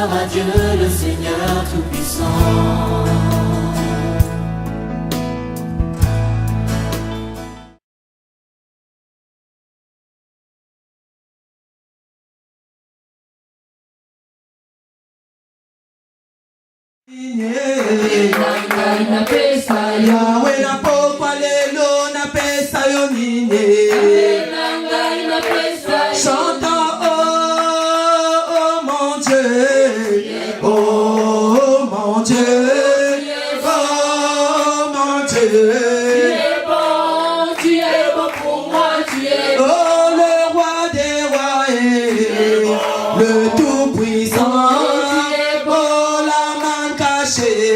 Gloire à Dieu le Seigneur Tout-Puissant. Yahweh na pokwa lelo na pesa yo nine. Chantons oh mon Dieu, oh mon Dieu, oh mon Dieu. Tu es bon pour moi, tu es bon. Oh le roi des rois et le tout-puissant. Oh la main cachée.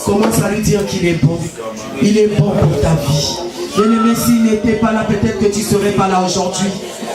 Commence à lui dire qu'il est bon. Il est bon pour ta vie. Bien-aimé, s'il n'était pas là, peut-être que tu ne serais pas là aujourd'hui.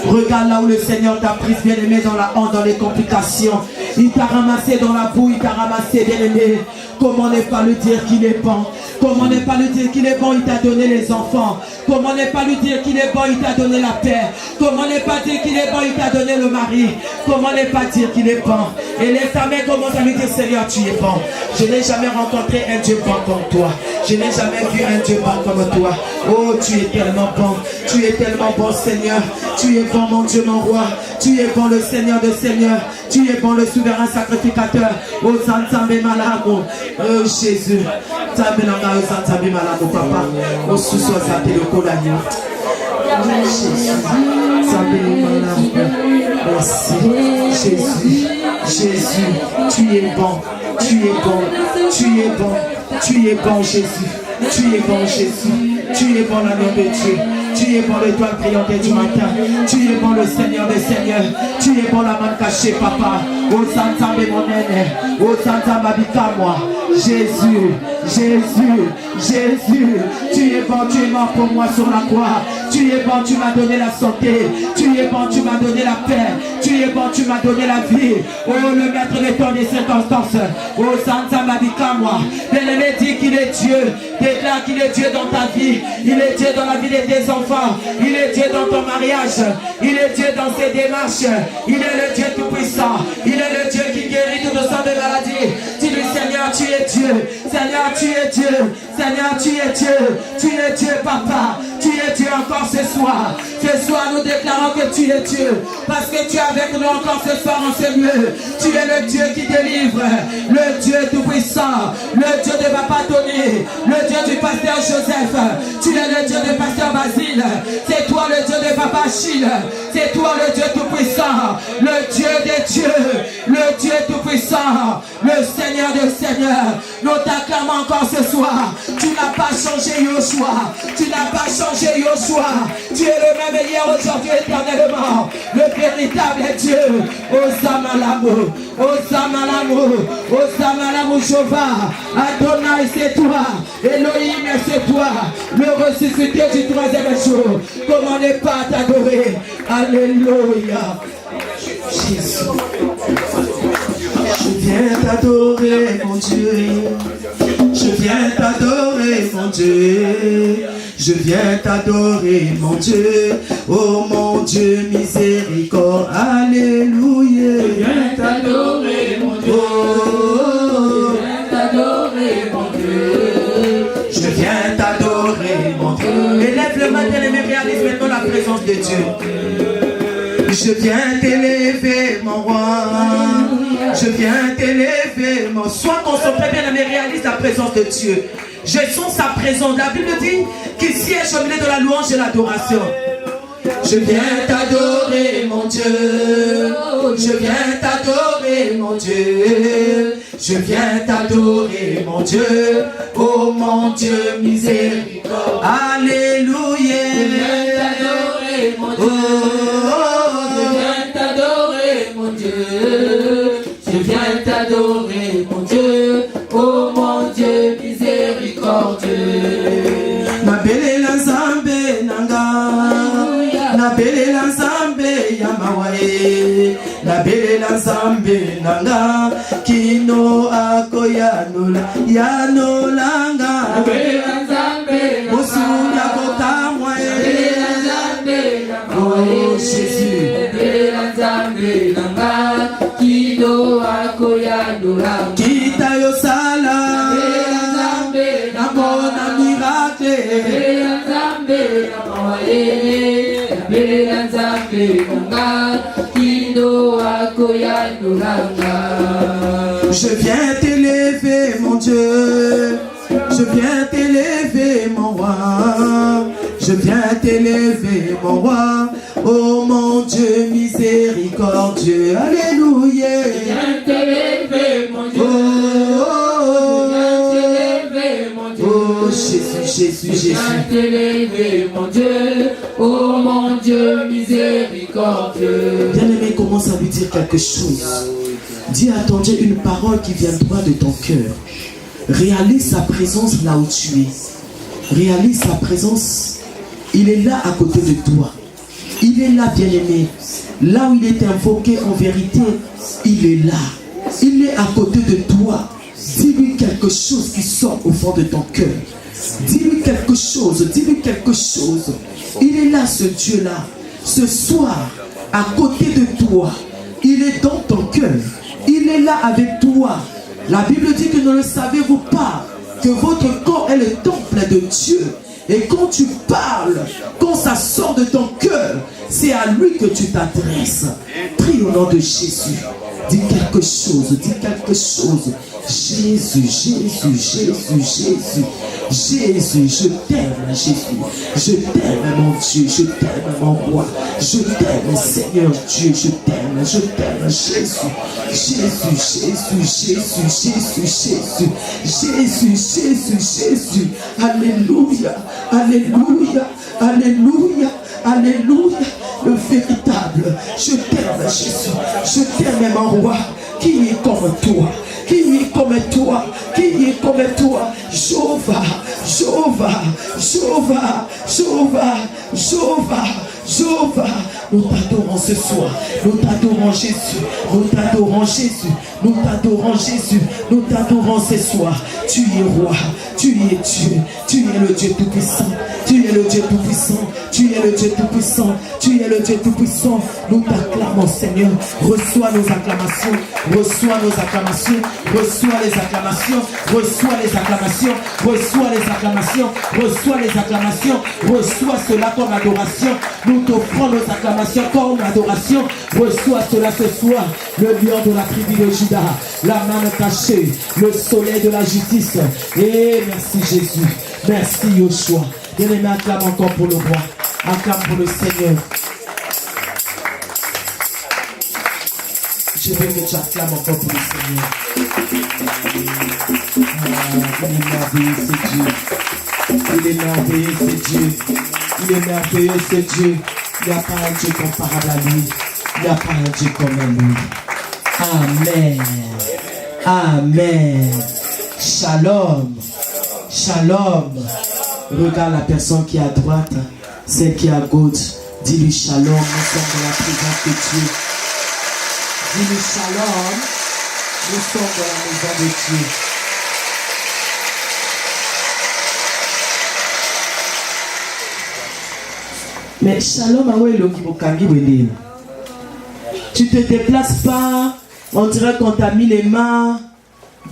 Regarde là où le Seigneur t'a pris, bien-aimé, dans la honte, dans les complications. Il t'a ramassé dans la boue, il t'a ramassé, bien-aimé. Comment ne pas lui dire qu'il est bon? Comment ne pas lui dire qu'il est bon? Il t'a donné les enfants. Comment ne pas lui dire qu'il est bon? Il t'a donné la paix. Comment ne pas dire qu'il est bon? Il t'a donné le mari. Comment ne pas dire qu'il est bon? Et les femmes commencent à lui dire, Seigneur, tu es bon. Je n'ai jamais rencontré un Dieu bon comme toi. Je n'ai jamais vu un Dieu bon comme toi. Oh, tu es tellement bon. Tu es tellement bon, Seigneur. Tu es bon, mon Dieu, mon roi. Tu es bon, le Seigneur de Seigneur. Tu es bon, le souverain sacrificateur. Oh, Santambe Malamo. Oh, Jésus. Tambe Nanga, oh, Santambe Malamo, papa. Oh, Sousso, Santé, le Kolani. Jésus. Tambe Malamo. Merci. Jésus. Jésus. Tu es bon. Tu es bon. Tu es bon. Tu es bon, Jésus. Tu es bon, Jésus. Tu es bon, l'agneau de Dieu. Tu es bon, l'étoile brillante du matin. Tu es bon, le Seigneur des Seigneurs. Tu es bon, la main cachée, papa. Oh, Santa, mon aîné. Oh, Santa, m'habita moi. Jésus, Jésus, Jésus. Tu es bon, tu es mort pour moi sur la croix. Tu es bon, tu m'as donné la santé. Tu es bon, tu m'as donné la paix. Tu es bon, tu m'as donné la vie. Oh, le maître des temps des circonstances. Oh, Santa, m'habita moi. Bien-aimé, dit qu'il est Dieu. Déclare qu'il est Dieu dans ta vie. Il est Dieu dans la vie de tes enfants. Il est Dieu dans ton mariage. Il est Dieu dans ses démarches. Il est le Dieu tout-puissant. Il est le Dieu qui guérit toutes sortes de maladies. Dis-lui, Seigneur, tu es Dieu. Seigneur, tu es Dieu. Seigneur, tu es Dieu. Tu es Dieu, papa. Tu es Dieu encore ce soir. Ce soir, nous déclarons que tu es Dieu. Parce que tu es avec nous encore ce soir en ce lieu. Tu es le Dieu qui délivre. Le Dieu tout-puissant. Le Dieu de Papa Tony. Le Dieu du pasteur Joseph. Tu es le Dieu de pasteur Basile. C'est toi le Dieu de Papa Achille. C'est toi le Dieu tout-puissant. Le Dieu des dieux. Le Dieu tout-puissant. Le Seigneur des seigneurs. Nous t'acclamons encore ce soir. Tu n'as pas changé Yoshua. Tu n'as pas changé Yoshua. Tu es le même hier, aujourd'hui, éternellement. Le véritable Dieu. Osama l'amour. Osama l'amour. Osama l'amour Jéhovah. Adonai, c'est toi. Elohim, c'est toi. Le ressuscité du troisième jour. Comment ne pas t'adorer? Alléluia. Jésus. Je viens t'adorer, mon Dieu. Je viens t'adorer, mon Dieu. Je viens t'adorer, mon Dieu. Oh mon Dieu, miséricorde. Alléluia. Je viens t'adorer, mon Dieu. Oh, je viens t'adorer, mon Dieu. Je viens t'adorer, mon Dieu. Élève le matin et réalise maintenant la présence de Dieu. Je viens t'élever, mon roi. Je viens t'élever, mon... Sois concentré, bien aimé, réalise la présence de Dieu. Je sens sa présence. La Bible dit qu'il siège au milieu de la louange et l'adoration. Je viens t'adorer, mon Dieu. Je viens t'adorer, mon Dieu. Je viens t'adorer, mon Dieu. Oh mon Dieu, miséricorde. Alléluia. Je viens t'adorer, mon Dieu. Je viens t'adorer, mon Dieu. Oh mon Dieu, miséricordieux. Nabelela Nzambe nanga. Nabelela Nzambe yamawae. nabelela nzambe nanga kino akoyanula yanolanga nabelela nzambe mosuya kokamwa oh Jésus nabelela nzambe nanga kino akoyanula kita yosala nabelela nzambe nakona miracle nabelela nzambe namawaye nabelela nzambe nanga kino akoyanulanga. Je viens t'élever mon Dieu, je viens t'élever mon roi, je viens t'élever mon roi, oh mon Dieu miséricordieux, alléluia. Je viens t'élever mon Dieu, oh Jésus, Jésus, je viens Jésus. t'élever mon Dieu, oh mon Dieu miséricordieux. Bien-aimé, commence à lui dire quelque chose. Dis à ton Dieu une parole qui vient droit de ton cœur. Réalise sa présence là où tu es. Réalise sa présence. Il est là à côté de toi. Il est là, bien-aimé. Là où il est invoqué en vérité, il est là. Il est à côté de toi. Dis-lui quelque chose qui sort au fond de ton cœur. Dis-lui quelque chose. Dis-lui quelque chose. Il est là, ce Dieu-là. Ce soir, à côté de toi. Il est dans ton cœur. Il est là avec toi. La Bible dit que ne le savez-vous pas, que votre corps est le temple de Dieu. Et quand tu parles, quand ça sort de ton cœur, c'est à lui que tu t'adresses. Prie au nom de Jésus. Dis quelque chose, dis quelque chose. Jésus, Jésus, Jésus, Jésus. Jésus, je t'aime, Jésus. Je t'aime, mon Dieu, je t'aime, mon roi. Je t'aime, Seigneur Dieu, je t'aime, Jésus. Jésus, Jésus, Jésus, Jésus, Jésus. Jésus, Jésus, Jésus. Alléluia, Alléluia, Alléluia, Alléluia. Le véritable. Je t'aime, Jésus. Je t'aime, mon roi. Qui est comme toi? Qui est comme toi? Qui est comme toi? Jéhovah, Jéhovah, Jéhovah, Jéhovah, Jéhovah, Jéhovah. Nous t'adorons ce soir. Nous t'adorons Jésus. Nous t'adorons Jésus. Nous t'adorons Jésus. Nous t'adorons ce soir. Tu es roi. Tu es Dieu. Tu es le Dieu tout-puissant. Tu es le Dieu tout-puissant. Tu es le Dieu tout-puissant. Tu es le Dieu tout-puissant. Nous t'acclamons, Seigneur. Reçois nos acclamations. Reçois nos acclamations. Reçois les acclamations. Reçois les acclamations. Reçois les acclamations. Reçois les acclamations. Reçois cela comme adoration. Nous t'offrons nos acclamations comme adoration. Reçois cela ce soir. Le lion de la tribu de Juda. La main cachée. Le soleil de la justice. Et merci Jésus. Merci Yoshua. Bien-aimé, acclame encore pour le roi. Acclame pour le Seigneur. Je veux que tu acclames encore pour le Seigneur. Il est merveilleux, c'est Dieu. Il est merveilleux, c'est Dieu. Il est merveilleux, c'est Dieu. Il n'y a pas un Dieu comparable à lui. Il n'y a pas un Dieu comme lui. Amen. Amen. Shalom. Shalom. Regarde la personne qui est à droite, celle qui est à gauche. Dis-lui shalom. Nous sommes dans la présence de Dieu. Dis-lui shalom. Nous sommes dans la maison de Dieu. Mais shalom, tu te déplaces pas, on dirait qu'on t'a mis les mains.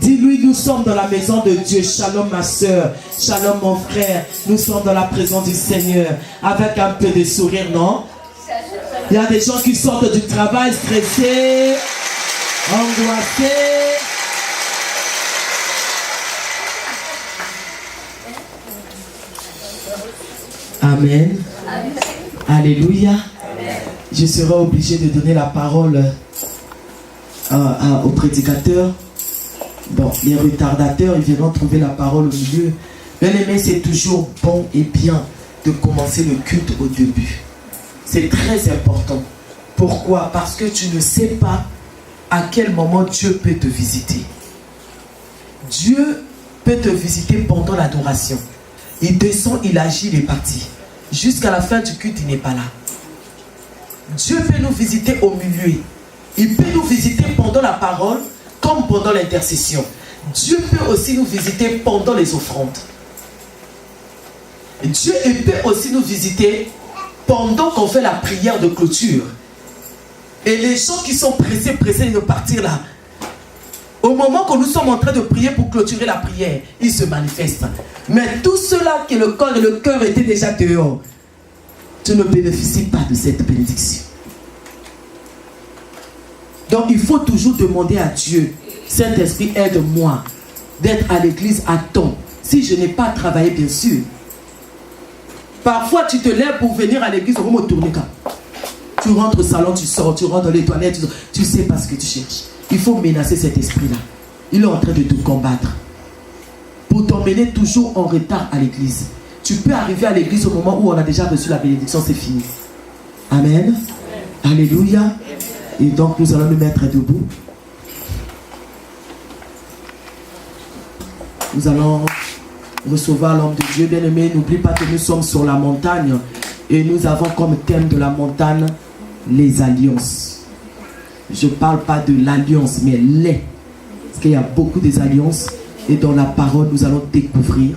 Dis-lui, nous sommes dans la maison de Dieu. Shalom ma soeur, shalom mon frère. Nous sommes dans la présence du Seigneur. Avec un peu de sourire, non? Il y a des gens qui sortent du travail stressés, angoissés. Amen. Alléluia. Je serai obligé de donner la parole au prédicateur. Bon, les retardateurs, ils viendront trouver la parole au milieu. Bien aimé, c'est toujours bon et bien de commencer le culte au début. C'est très important. Pourquoi? Parce que tu ne sais pas à quel moment Dieu peut te visiter. Dieu peut te visiter pendant l'adoration. Il descend, il agit, il est parti. Jusqu'à la fin du culte, il n'est pas là. Dieu peut nous visiter au milieu. Il peut nous visiter pendant la parole comme pendant l'intercession. Dieu peut aussi nous visiter pendant les offrandes. Dieu peut aussi nous visiter pendant qu'on fait la prière de clôture. Et les gens qui sont pressés de partir là, au moment que nous sommes en train de prier pour clôturer la prière, ils se manifestent. Mais tout cela que le corps et le cœur étaient déjà dehors, tu ne bénéficies pas de cette bénédiction. Donc il faut toujours demander à Dieu, Saint-Esprit, aide-moi d'être à l'église à temps. Si je n'ai pas travaillé, bien sûr. Parfois tu te lèves pour venir à l'église, au tourner. Tu rentres au salon, tu sors, tu rentres dans les toilettes, tu sais pas ce que tu cherches. Il faut menacer cet esprit-là. Il est en train de te combattre. Pour t'emmener toujours en retard à l'église. Tu peux arriver à l'église au moment où on a déjà reçu la bénédiction, c'est fini. Amen. Alléluia. Et donc nous allons nous mettre debout. Nous allons recevoir l'homme de Dieu. Bien-aimé, n'oublie pas que nous sommes sur la montagne. Et nous avons comme thème de la montagne les alliances. Je ne parle pas de l'alliance, mais les. Parce qu'il y a beaucoup des alliances. Et dans la parole, nous allons découvrir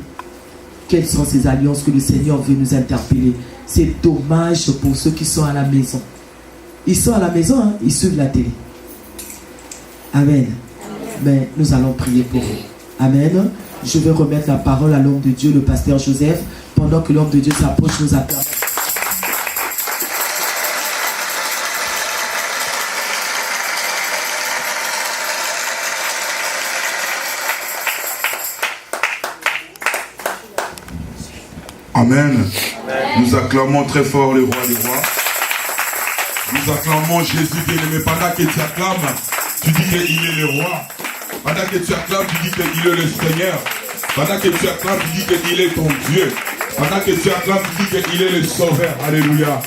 quelles sont ces alliances que le Seigneur veut nous interpeller. C'est dommage pour ceux qui sont à la maison. Ils sont à la maison, hein? Ils suivent la télé. Amen. Mais nous allons prier pour eux. Amen. Je vais remettre la parole à l'homme de Dieu, le pasteur Joseph. Pendant que l'homme de Dieu s'approche, nous appelle. Amen. Nous acclamons très fort le roi des rois. Nous acclamons Jésus bien-aimé. Pendant que tu acclames, tu dis qu'il est le roi. Pendant que tu acclames, tu dis qu'il est le Seigneur. Pendant que tu acclames, tu dis qu'il est ton Dieu. Pendant que tu acclames, tu dis qu'il est le Sauveur. Alléluia.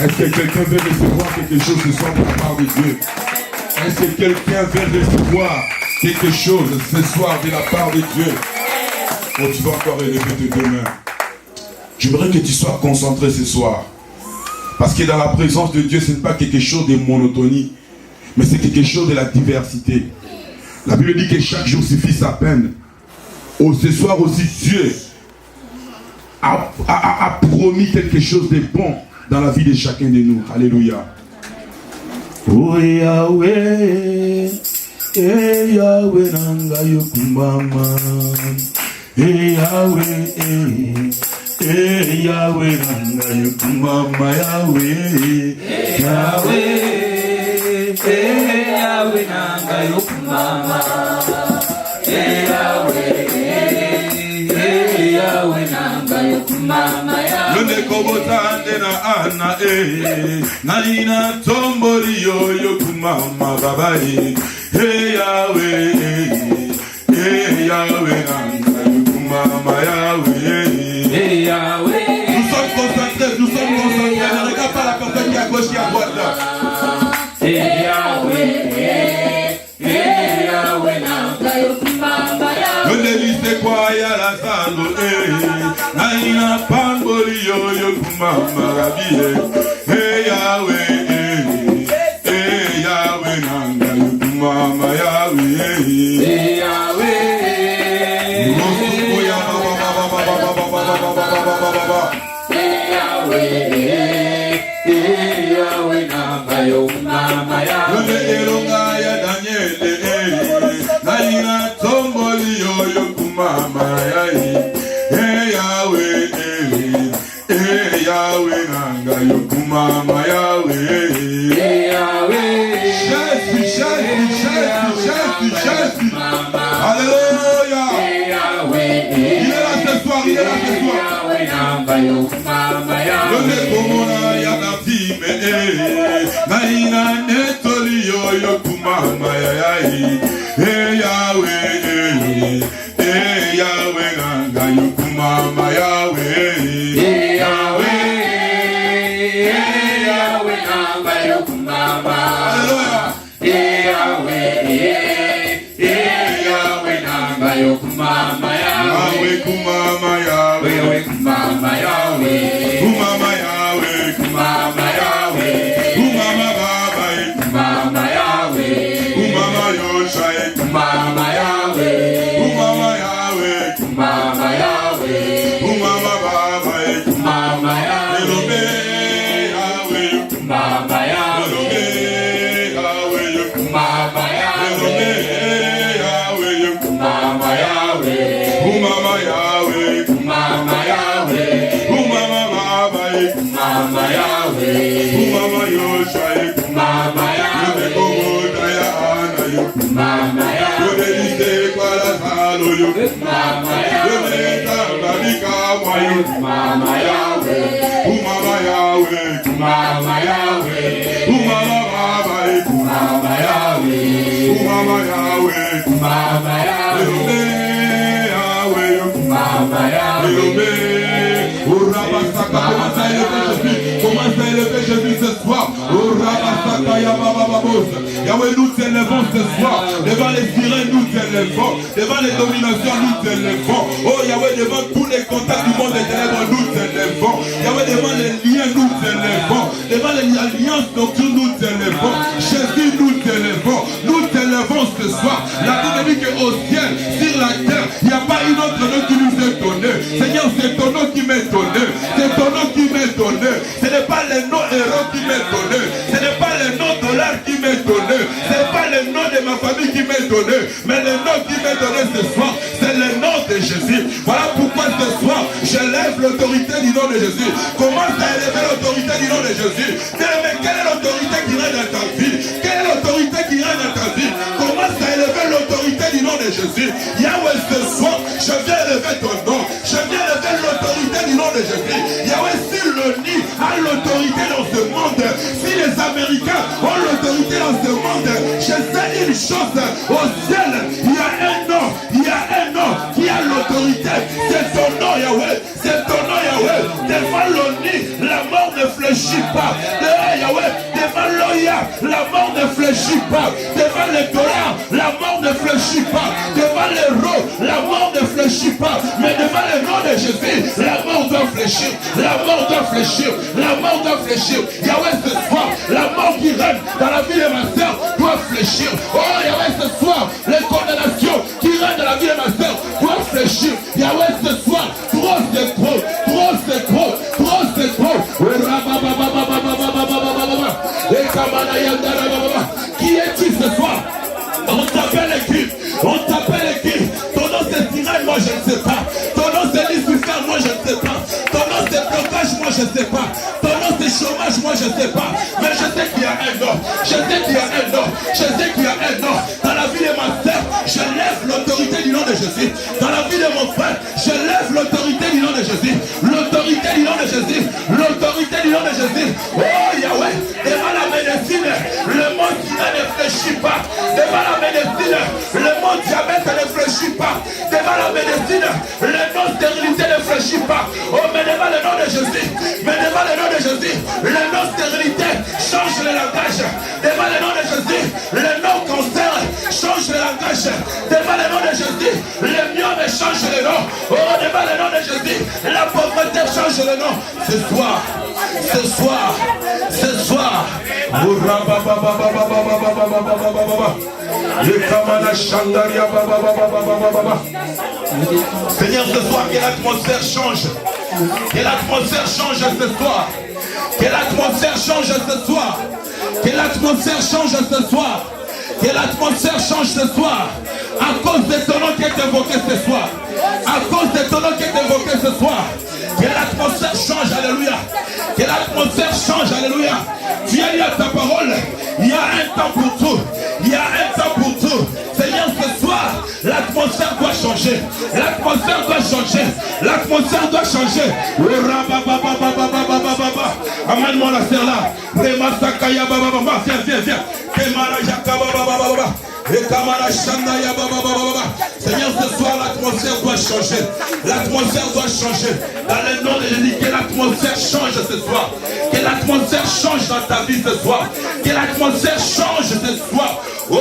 Est-ce que quelqu'un veut recevoir quelque chose ce soir de la part de Dieu? Est-ce que quelqu'un veut recevoir quelque chose ce soir de la part de Dieu? Oh, tu vas encore élever tes deux mains. J'aimerais que tu sois concentré ce soir. Parce que dans la présence de Dieu, ce n'est pas quelque chose de monotonie, mais c'est quelque chose de la diversité. La Bible dit que chaque jour suffit sa peine. Oh, ce soir aussi, Dieu a promis quelque chose de bon dans la vie de chacun de nous. Alléluia. Oh Yahweh, Yahweh nanga yokumama. Yahweh, Yahweh nanga yokumama. Yahweh, Yahweh, Yahweh nanga yokumama. Yahweh nanga yokumama. Lone kobotande na ana na ina tombori yo yokumama baba Yahweh, Yahweh nanga yokumama. Yahweh, Yahweh. Nous sommes concentrés. Ne regarde pas la personne qui est à gauche, qui est à droite là. Yahweh nanga yokumama. Lone lise kwa ya la zalo na ina pambori yo yokumama rabi Yahweh, Yahweh nanga yokumama. Yahweh, Yahweh nanga yokumama. Lone elonga ya Daniel na ina tomboli yo yokumama. Yahweh, Yahweh nanga yokumama. Yahweh, Jésus. Alléluia. Il est là ce soir. Lone komona ya David na ina netoli yo yokumama. Yahweh, Yahweh nanga yokumama. Yahweh, Yahweh nanga yokumama. Alléluia. Yahweh nanga yokumama. Yahweh kumama. Yahweh Kumama Yahweh. kumama. Yahweh Kumama Yahweh. kumama baba. Kumama Mama ya. Yobelise kwa la salo yo. Mama ya. Yobelisa babika mwayo. Mama yawe. Mama yawe. Mama yawe. Mama baba eku. Mama yawe. Mama yawe. Mama yawe. Yawe yo. Mama yawe. Commence à élever Jésus ce soir. Yahweh, nous t'élevons ce soir. Devant les sirènes, nous t'élevons. Devant les dominations, nous t'élevons. Oh Yahweh, devant tous les contacts du monde des ténèbres, nous t'élevons. Yahweh, devant les liens, nous t'élevons. Devant les alliances nocturnes, nous t'élevons. Jésus, nous t'élevons. Nous t'élevons ce soir. La Bible dit qu'au ciel, sur la terre, il n'y a pas une autre nom qui nous est donné. Seigneur, c'est ton nom qui m'est donné. C'est ton nom qui m'est donné. Ce n'est pas le nom héros qui m'est donné. Ce n'est pas le nom dollar qui m'est donné. Ce n'est pas le nom de ma famille qui m'est donné. Mais le nom qui m'est donné ce soir, c'est le nom de Jésus. Voilà pourquoi ce soir, j'élève l'autorité du nom de Jésus. Commence à élever l'autorité du nom de Jésus. Mais quelle est l'autorité qui règne dans ta vie? Quelle est l'autorité qui règne dans ta vie? Commence à élever l'autorité du nom de Jésus. Yahweh, ce soir, je viens élever ton nom. Je viens élever l'autorité du nom de Jésus. Yahweh, si l'ONU a l'autorité dans ce monde, si les Américains ont l'autorité dans ce monde, je sais une chose, au ciel, il y a un nom qui a l'autorité. C'est ton nom, Yahweh. C'est ton nom, Yahweh. Devant l'ONU, la mort ne fléchit pas. Yahweh, devant l'OIA, la mort ne fléchit pas. Devant les dollars, la mort ne fléchit pas. Devant l'euro, la mort ne fléchit pas. Mais devant le nom de Jésus, la mort doit fléchir. La mort doit fléchir. La mort doit fléchir. Yahweh, ce soir, la mort qui règne dans la vie de ma soeur doit fléchir. Oh, Yahweh, ce soir, les condamnations qui règnent dans la vie de ma soeur doivent fléchir. Yahweh, ce soir, trop c'est trop. Trop c'est trop. Trop c'est trop. Qui es-tu ce soir? On t'appelle équipe. On t'appelle équipe. Ton nom c'est Sirène, moi je ne sais pas. Ton nom c'est Lucifer, moi je ne sais pas. Ton nom c'est blocage, moi je ne sais pas. Ton nom c'est chômage, moi je ne sais pas. Mais je sais qu'il y a un nom. Je sais qu'il y a un nom. Je sais qu'il y a un nom. Dans la vie de ma soeur, je lève l'autorité du nom de Jésus. Dans la vie de mon frère, je lève l'autorité du nom de Jésus. L'autorité du nom de Jésus. L'autorité du nom de Jésus. Oh Yahweh, devant la médecine, le monde ne fléchit pas. Devant la médecine, le monde diabète ne fléchit pas. Devant la médecine, le nom stérilité ne fléchit pas. Oh, mais devant le nom de Jésus, mais devant le nom de Jésus, le nom stérilité change le langage. Devant le nom de Jésus, le nom cancer change le langage. Devant le nom de Jésus, le myome change le nom. Oh, devant le nom de Jésus, la pauvreté change le nom. Ce soir, ce soir, ce soir. Seigneur, ce soir, que l'atmosphère change. Que l'atmosphère change ce soir. Que l'atmosphère change ce soir. Que l'atmosphère change ce soir. Que l'atmosphère change ce soir. À cause de ton nom qui est évoqué ce soir. À cause de ton nom qui est évoqué ce soir. Que l'atmosphère change, alléluia. Que l'atmosphère change, alléluia. Tu as dit à ta parole, il y a un temps pour tout. Il y a un temps pour tout. Seigneur, ce soir, l'atmosphère doit changer. L'atmosphère doit changer. L'atmosphère doit changer. Amène-moi la serre là. Viens, viens. Seigneur, ce soir l'atmosphère doit changer. L'atmosphère doit changer. Dans le nom de Jésus, que l'atmosphère change ce soir. Que l'atmosphère change dans ta vie ce soir. Que l'atmosphère change ce soir. Oh,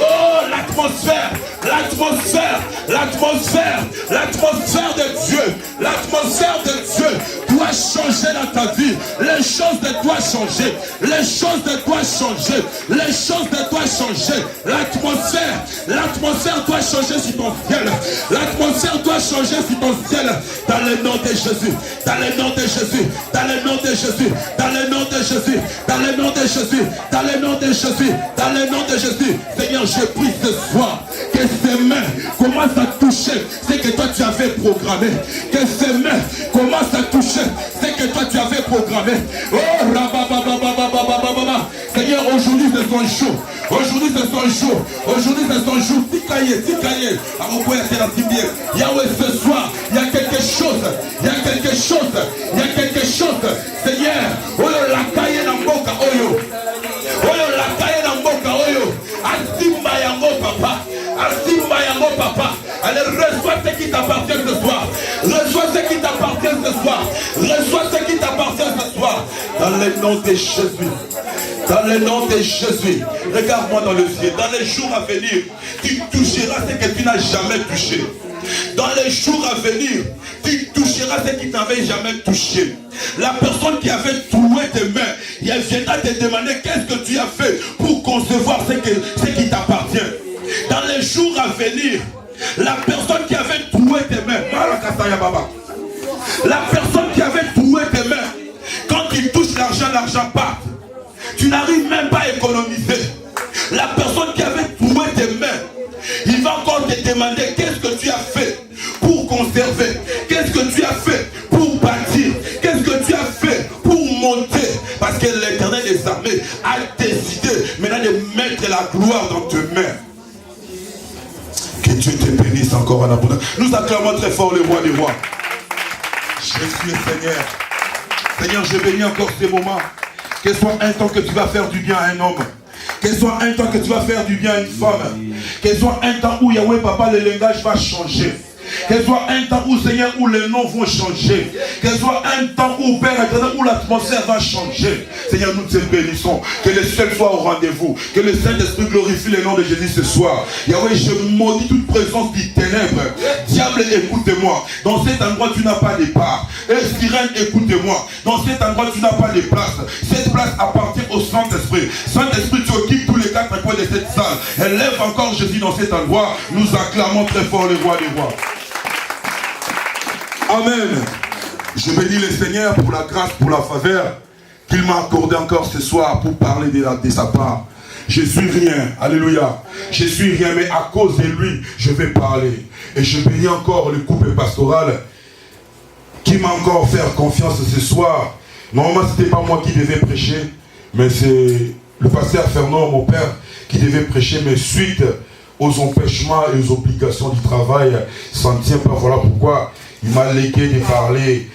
l'atmosphère, l'atmosphère, l'atmosphère, l'atmosphère de Dieu. L'atmosphère de Dieu doit changer dans ta vie. Les choses de toi changer. Les choses de toi changer. Les choses de toi changer. L'atmosphère doit changer sur ton ciel. L'atmosphère doit changer sur ton ciel. Dans le nom de Jésus. Dans le nom de Jésus. Dans le nom de Jésus. Dans le nom de Jésus. Dans le nom de Jésus. Dans le nom de Jésus. Dans le nom de Jésus. Seigneur, je prie ce soir que ces mains commencent à toucher ce que toi tu avais programmé. Que ces mains commencent à toucher ce que toi tu avais programmé. Oh, Seigneur, aujourd'hui c'est son jour. Aujourd'hui c'est son jour. Aujourd'hui c'est son jour. Tikaye. Yahweh, ce soir, il y a quelque chose. Il y a quelque chose. Il y a quelque chose. Seigneur, oyo lakaye na mboka oyo. Oyo lakaye na mboka oyo. Asimba yango papa. Asimba yango papa. Allez, reçois ce qui t'appartient ce soir. Reçois ce qui t'appartient ce soir. Reçois ce qui t'appartient ce soir. Dans le nom de Jésus. Dans le nom de Jésus. Regarde-moi dans le ciel. Dans les jours à venir, tu toucheras ce que tu n'as jamais touché. Dans les jours à venir, tu toucheras ce qui t'avait jamais touché. La personne qui avait troué tes mains, elle viendra te demander qu'est-ce que tu as fait pour concevoir ce qui t'appartient. Dans les jours à venir, la personne qui avait troué tes mains, la personne qui avait troué tes mains, quand il touche l'argent, l'argent part. Tu n'arrives même pas à économiser. La personne qui avait troué tes mains, il va encore te demander qu'est-ce que tu as fait pour conserver, qu'est-ce que tu as fait pour bâtir, qu'est-ce que tu as fait pour monter. Parce que l'Éternel des armées a décidé maintenant de mettre la gloire dans tes mains. Que Dieu te bénisse encore en abondance. Nous acclamons très fort le roi des rois. Jésus est Seigneur. Seigneur, je bénis encore ces moments. Que soit un temps que tu vas faire du bien à un homme. Que soit un temps que tu vas faire du bien à une femme. Que soit un temps où Yahweh Papa, le langage va changer. Que soit un temps où Seigneur, où les noms vont changer. Que soit un temps où Père éternel, où l'atmosphère va changer. Seigneur, nous te bénissons. Que le ciel soit au rendez-vous. Que le Saint-Esprit glorifie le nom de Jésus ce soir. Yahweh, je maudis toute présence du ténèbre. Diable, écoute-moi. Dans cet endroit, tu n'as pas de part. Sirène, écoute-moi. Dans cet endroit, tu n'as pas de place. Cette place appartient au Saint-Esprit. Saint-Esprit, tu occupes tous les quatre coins de cette salle. Élève encore Jésus dans cet endroit. Nous acclamons très fort le roi des rois. Amen. Je bénis le Seigneur pour la grâce, pour la faveur qu'il m'a accordé encore ce soir pour parler de sa part. Je suis rien, alléluia. Je suis rien, mais à cause de lui, je vais parler. Et je bénis encore le couple pastoral qui m'a encore fait confiance ce soir. Normalement, ce n'était pas moi qui devais prêcher, mais c'est le pasteur Fernand, mon père, qui devait prêcher, mais suite aux empêchements et aux obligations du travail, ça ne tient pas. Voilà pourquoi il m'a légué de parler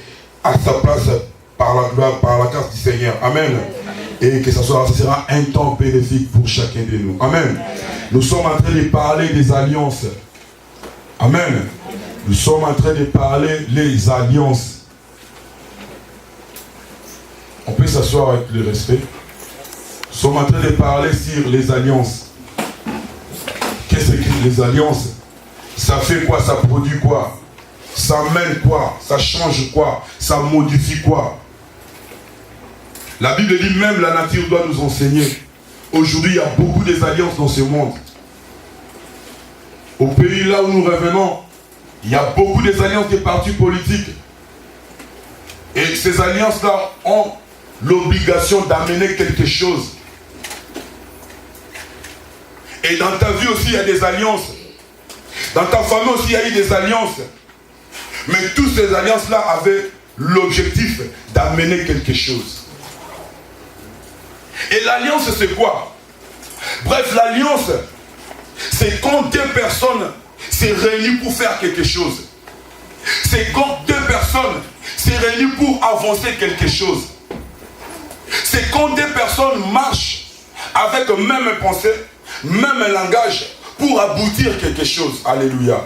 à sa place par la gloire, par la grâce du Seigneur. Amen. Et que ça sera un temps bénéfique pour chacun de nous. Amen. Nous sommes en train de parler des alliances. Amen. Nous sommes en train de parler des alliances. On peut s'asseoir avec le respect. Nous sommes en train de parler sur les alliances. Qu'est-ce que les alliances? Ça fait quoi? Ça produit quoi? Ça mène quoi? Ça change quoi? Ça modifie quoi? La Bible dit même la nature doit nous enseigner. Aujourd'hui, il y a beaucoup d'alliances dans ce monde. Au pays là où nous revenons, il y a beaucoup d'alliances des partis politiques. Et ces alliances-là ont l'obligation d'amener quelque chose. Et dans ta vie aussi, il y a des alliances. Dans ta famille aussi, il y a eu des alliances. Mais toutes ces alliances-là avaient l'objectif d'amener quelque chose. Et l'alliance, c'est quoi? Bref, l'alliance, c'est quand deux personnes se réunissent pour faire quelque chose. C'est quand deux personnes se réunissent pour avancer quelque chose. C'est quand deux personnes marchent avec même pensée, même langage, pour aboutir quelque chose. Alléluia.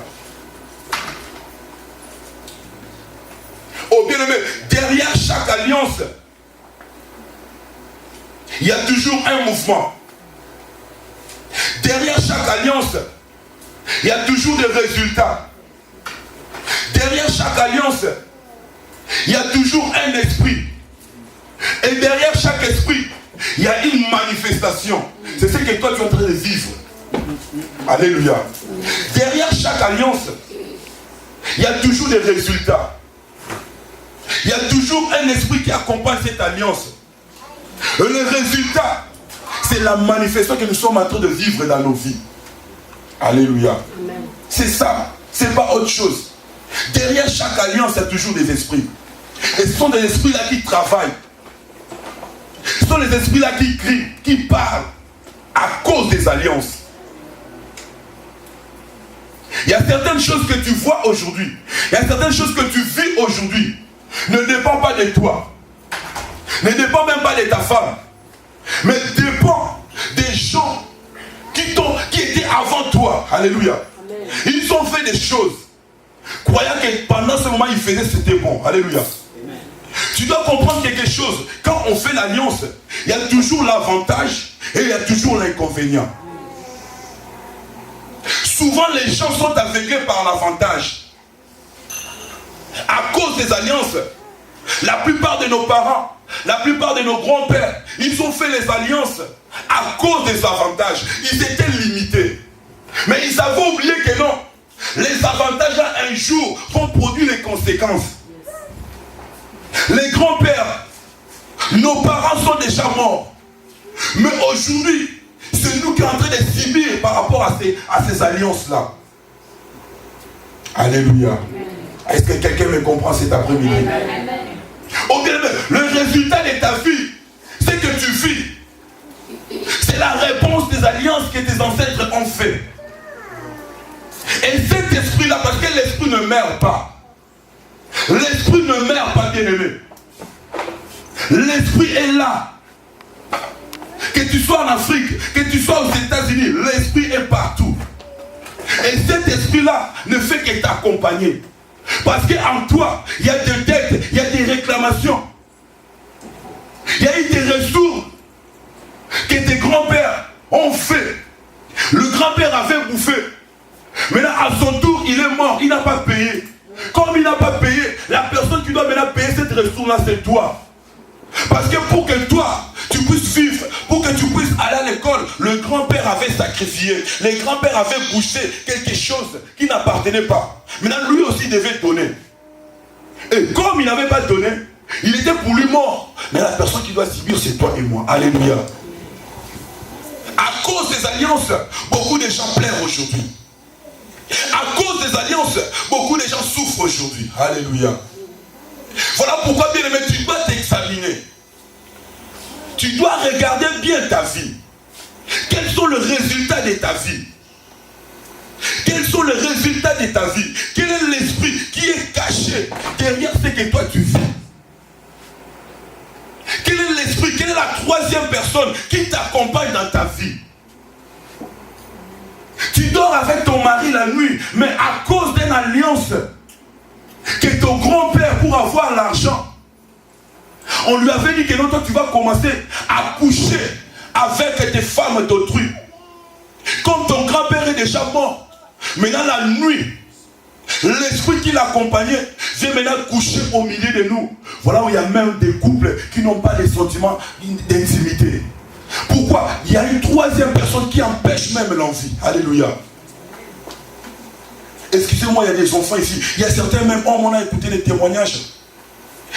Oh bien-aimé, derrière chaque alliance, il y a toujours un mouvement. Derrière chaque alliance, il y a toujours des résultats. Derrière chaque alliance, il y a toujours un esprit. Et derrière chaque esprit, il y a une manifestation. C'est ce que toi tu es en train de vivre. Alléluia. Derrière chaque alliance, il y a toujours des résultats. Il y a toujours un esprit qui accompagne cette alliance. Et le résultat, c'est la manifestation que nous sommes en train de vivre dans nos vies. Alléluia. C'est ça. C'est pas autre chose. Derrière chaque alliance, il y a toujours des esprits. Et ce sont des esprits là qui travaillent. Ce sont les esprits-là qui crient, qui parlent à cause des alliances. Il y a certaines choses que tu vois aujourd'hui, il y a certaines choses que tu vis aujourd'hui, ne dépend pas de toi, ne dépend même pas de ta femme, mais dépend des gens qui étaient avant toi. Alléluia. Amen. Ils ont fait des choses, croyant que pendant ce moment ils faisaient, c'était bon. Alléluia. Amen. Tu dois comprendre quelque chose. Quand on fait l'alliance, il y a toujours l'avantage et il y a toujours l'inconvénient. Souvent les gens sont aveuglés par l'avantage. À cause des alliances, la plupart de nos parents, la plupart de nos grands-pères, ils ont fait les alliances à cause des avantages. Ils étaient limités. Mais ils avaient oublié que non. Les avantages là, un jour, vont produire les conséquences. Les grands-pères, nos parents sont déjà morts. Mais aujourd'hui, c'est nous qui sommes en train de subir par rapport à ces alliances-là. Alléluia. Est-ce que quelqu'un me comprend cet après-midi? Ou bien le résultat de ta vie, c'est que tu vis. C'est la réponse des alliances que tes ancêtres ont fait. Et cet esprit-là, parce que l'esprit ne meurt pas. L'esprit ne meurt pas, bien-aimé. L'esprit est là. Que tu sois en Afrique, que tu sois aux États-Unis, l'esprit est partout. Et cet esprit-là ne fait que t'accompagner. Parce qu'en toi, il y a des dettes, il y a des réclamations. Il y a eu des ressources que tes grands-pères ont fait. Le grand-père avait bouffé. Maintenant, à son tour, il est mort. Il n'a pas payé. Comme il n'a pas payé, la personne qui doit maintenant payer cette ressource-là, c'est toi. Parce que pour que toi, tu puisses vivre, pour que tu puisses aller à l'école, le grand-père avait sacrifié. Le grand-père avait bouché quelque chose qui n'appartenait pas. Maintenant, lui aussi devait donner. Et comme il n'avait pas donné, il était pour lui mort. Mais la personne qui doit subir, c'est toi et moi. Alléluia. À cause des alliances, beaucoup de gens pleurent aujourd'hui. À cause des alliances, beaucoup de gens souffrent aujourd'hui. Alléluia. Voilà pourquoi, bien aimé, tu dois t'examiner. Tu dois regarder bien ta vie. Quels sont les résultats de ta vie? Quels sont les résultats de ta vie? Quel est l'esprit qui est caché derrière ce que toi tu vis? Quel est l'esprit? Quelle est la troisième personne qui t'accompagne dans ta vie? Tu dors avec ton mari la nuit, mais à cause d'une alliance que ton grand-père, pour avoir l'argent, on lui avait dit que non, toi tu vas commencer à coucher avec des femmes d'autrui. Comme ton grand-père est déjà mort, maintenant la nuit, l'esprit qui l'accompagnait vient maintenant coucher au milieu de nous. Voilà où il y a même des couples qui n'ont pas de sentiments d'intimité. Pourquoi? Il y a une troisième personne qui empêche même l'envie. Alléluia. Excusez-moi, il y a des enfants ici. Il y a certains même hommes, on a écouté des témoignages.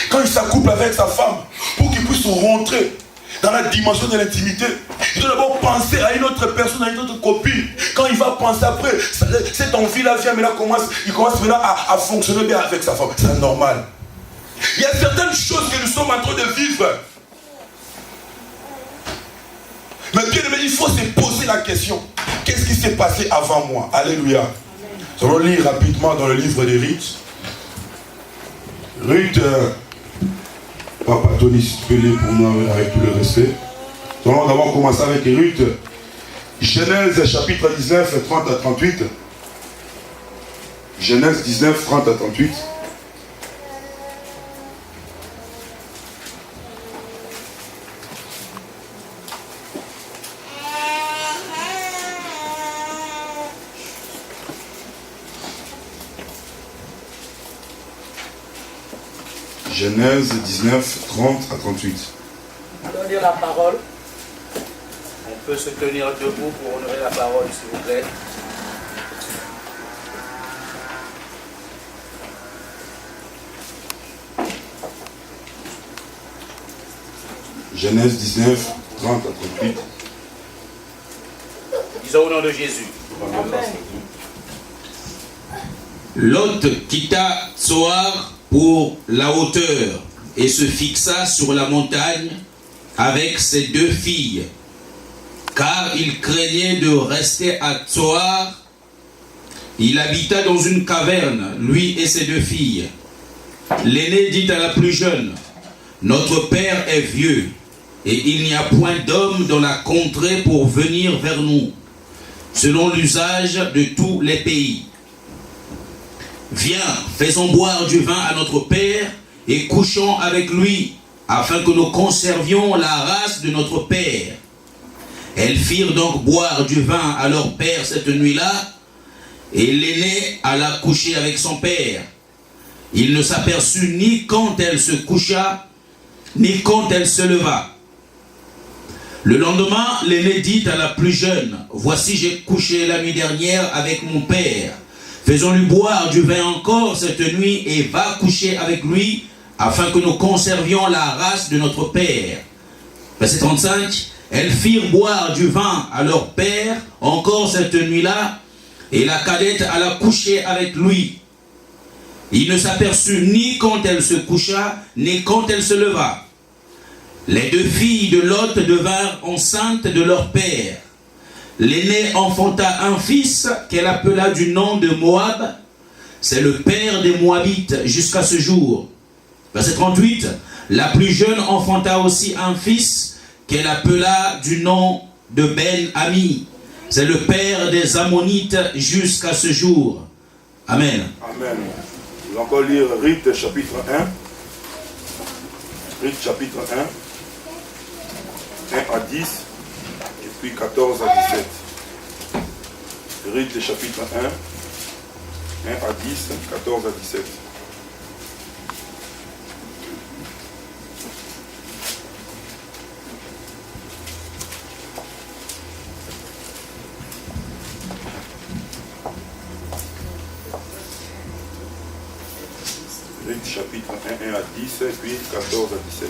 Quand il s'accouple avec sa femme, pour qu'il puisse rentrer dans la dimension de l'intimité, il doit d'abord penser à une autre personne, à une autre copine. Quand il va penser après, cette envie-là vient, mais là il commence maintenant à fonctionner bien avec sa femme. C'est normal. Il y a certaines choses que nous sommes en train de vivre. Mais bien aimé, il faut se poser la question. Qu'est-ce qui s'est passé avant moi? Alléluia. Nous allons lire rapidement dans le livre des Ruth. Ruth, Papa Tony, si tu peux lire pour nous avec tout le respect. Nous allons d'abord commencer avec Ruth. Genèse chapitre 19, 30 à 38. Genèse 19, 30 à 38. Genèse 19, 30 à 38. On va lire la parole. On peut se tenir debout pour honorer la parole, s'il vous plaît. Genèse 19, 30 à 38. Disons au nom de Jésus. Lot quitta Tsoar pour la hauteur et se fixa sur la montagne avec ses 2 filles, car il craignait de rester à Tsoar. Il habita dans une caverne, lui et ses 2 filles. L'aîné dit à la plus jeune, « Notre père est vieux, et il n'y a point d'homme dans la contrée pour venir vers nous, selon l'usage de tous les pays. Viens, faisons boire du vin à notre père, et couchons avec lui, afin que nous conservions la race de notre père. » Elles firent donc boire du vin à leur père cette nuit-là, et l'aîné alla coucher avec son père. Il ne s'aperçut ni quand elle se coucha, ni quand elle se leva. Le lendemain, l'aîné dit à la plus jeune, « Voici, j'ai couché la nuit dernière avec mon père. Faisons-lui boire du vin encore cette nuit et va coucher avec lui, afin que nous conservions la race de notre père. » Verset 35. Elles firent boire du vin à leur père encore cette nuit-là, et la cadette alla coucher avec lui. Il ne s'aperçut ni quand elle se coucha, ni quand elle se leva. Les 2 filles de Lot devinrent enceintes de leur père. L'aînée enfanta un fils qu'elle appela du nom de Moab. C'est le père des Moabites jusqu'à ce jour. Verset 38. La plus jeune enfanta aussi un fils qu'elle appela du nom de Ben-Ami. C'est le père des Ammonites jusqu'à ce jour. Amen. Amen. Je vais encore lire Ruth chapitre 1. Ruth chapitre 1. 1 à 10. Et puis 14 à 17. Ruth chapitre 1. 1 à 10. 14 à 17. Chapitre 1 à 10, puis 14 à 17.